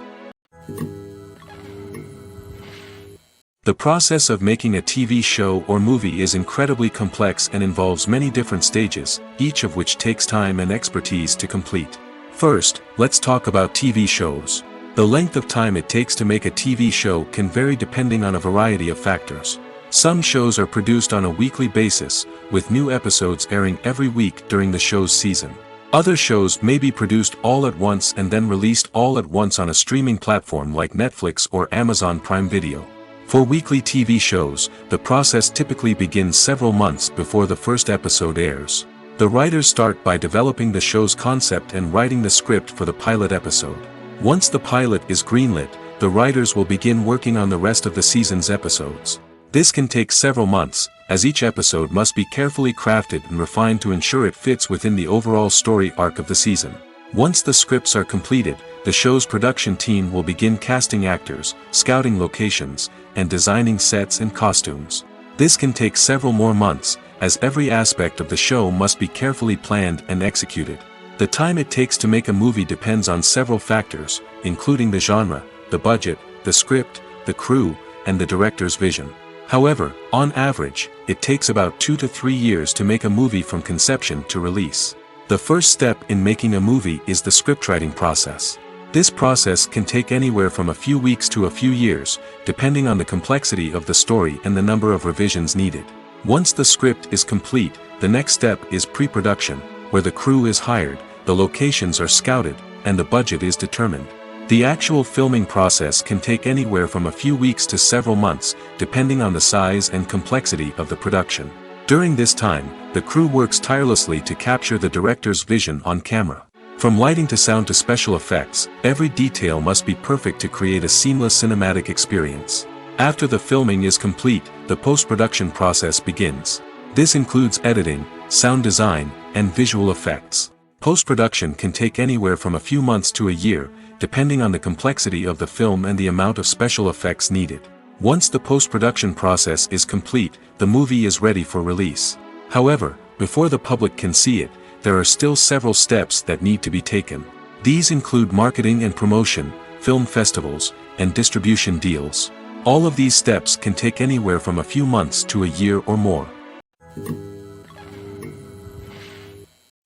The process of making a TV show or movie is incredibly complex and involves many different stages, each of which takes time and expertise to complete. First, let's talk about TV shows. The length of time it takes to make a TV show can vary depending on a variety of factors. Some shows are produced on a weekly basis, with new episodes airing every week during the show's season. Other shows may be produced all at once and then released all at once on a streaming platform like Netflix or Amazon Prime Video. For weekly TV shows, the process typically begins several months before the first episode airs. The writers start by developing the show's concept and writing the script for the pilot episode. Once the pilot is greenlit, the writers will begin working on the rest of the season's episodes. This can take several months, as each episode must be carefully crafted and refined to ensure it fits within the overall story arc of the season. Once the scripts are completed, the show's production team will begin casting actors, scouting locations, and designing sets and costumes. This can take several more months, as every aspect of the show must be carefully planned and executed. The time it takes to make a movie depends on several factors, including the genre, the budget, the script, the crew, and the director's vision. However, on average, it takes about 2 to 3 years to make a movie from conception to release. The first step in making a movie is the scriptwriting process. This process can take anywhere from a few weeks to a few years, depending on the complexity of the story and the number of revisions needed. Once the script is complete, the next step is pre-production, where the crew is hired, the locations are scouted, and the budget is determined. The actual filming process can take anywhere from a few weeks to several months, depending on the size and complexity of the production. During this time, the crew works tirelessly to capture the director's vision on camera. From lighting to sound to special effects, every detail must be perfect to create a seamless cinematic experience. After the filming is complete, the post-production process begins. This includes editing, sound design, and visual effects. Post-production can take anywhere from a few months to a year, depending on the complexity of the film and the amount of special effects needed. Once the post-production process is complete, the movie is ready for release. However, before the public can see it, there are still several steps that need to be taken. These include marketing and promotion, film festivals, and distribution deals. All of these steps can take anywhere from a few months to a year or more.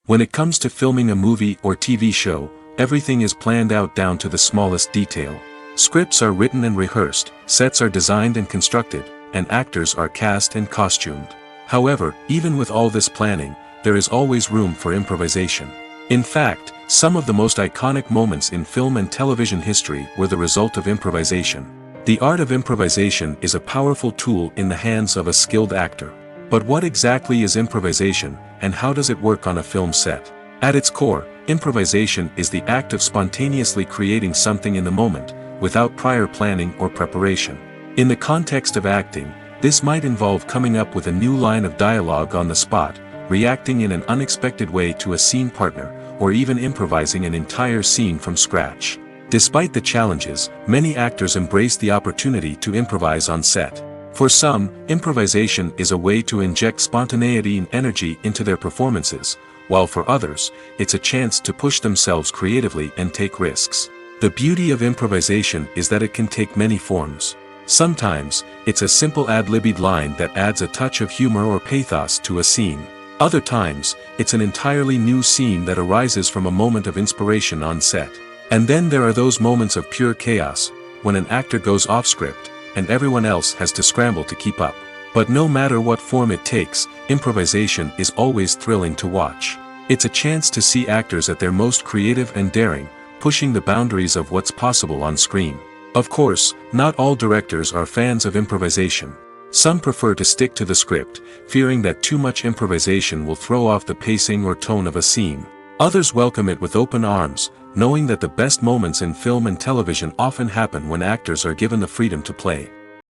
When it comes to filming a movie or TV show, everything is planned out down to the smallest detail. Scripts are written and rehearsed, sets are designed and constructed, and actors are cast and costumed. However, even with all this planning, there is always room for improvisation. In fact, some of the most iconic moments in film and television history were the result of improvisation. The art of improvisation is a powerful tool in the hands of a skilled actor. But what exactly is improvisation, and how does it work on a film set? At its core, improvisation is the act of spontaneously creating something in the moment, without prior planning or preparation. In the context of acting, this might involve coming up with a new line of dialogue on the spot, reacting in an unexpected way to a scene partner, or even improvising an entire scene from scratch. Despite the challenges, many actors embrace the opportunity to improvise on set. For some, improvisation is a way to inject spontaneity and energy into their performances, while for others, it's a chance to push themselves creatively and take risks. The beauty of improvisation is that it can take many forms. Sometimes, it's a simple ad-libbed line that adds a touch of humor or pathos to a scene. Other times, it's an entirely new scene that arises from a moment of inspiration on set. And then there are those moments of pure chaos, when an actor goes off script, and everyone else has to scramble to keep up. But no matter what form it takes, improvisation is always thrilling to watch. It's a chance to see actors at their most creative and daring, pushing the boundaries of what's possible on screen. Of course, not all directors are fans of improvisation. Some prefer to stick to the script, fearing that too much improvisation will throw off the pacing or tone of a scene. Others welcome it with open arms, knowing that the best moments in film and television often happen when actors are given the freedom to play.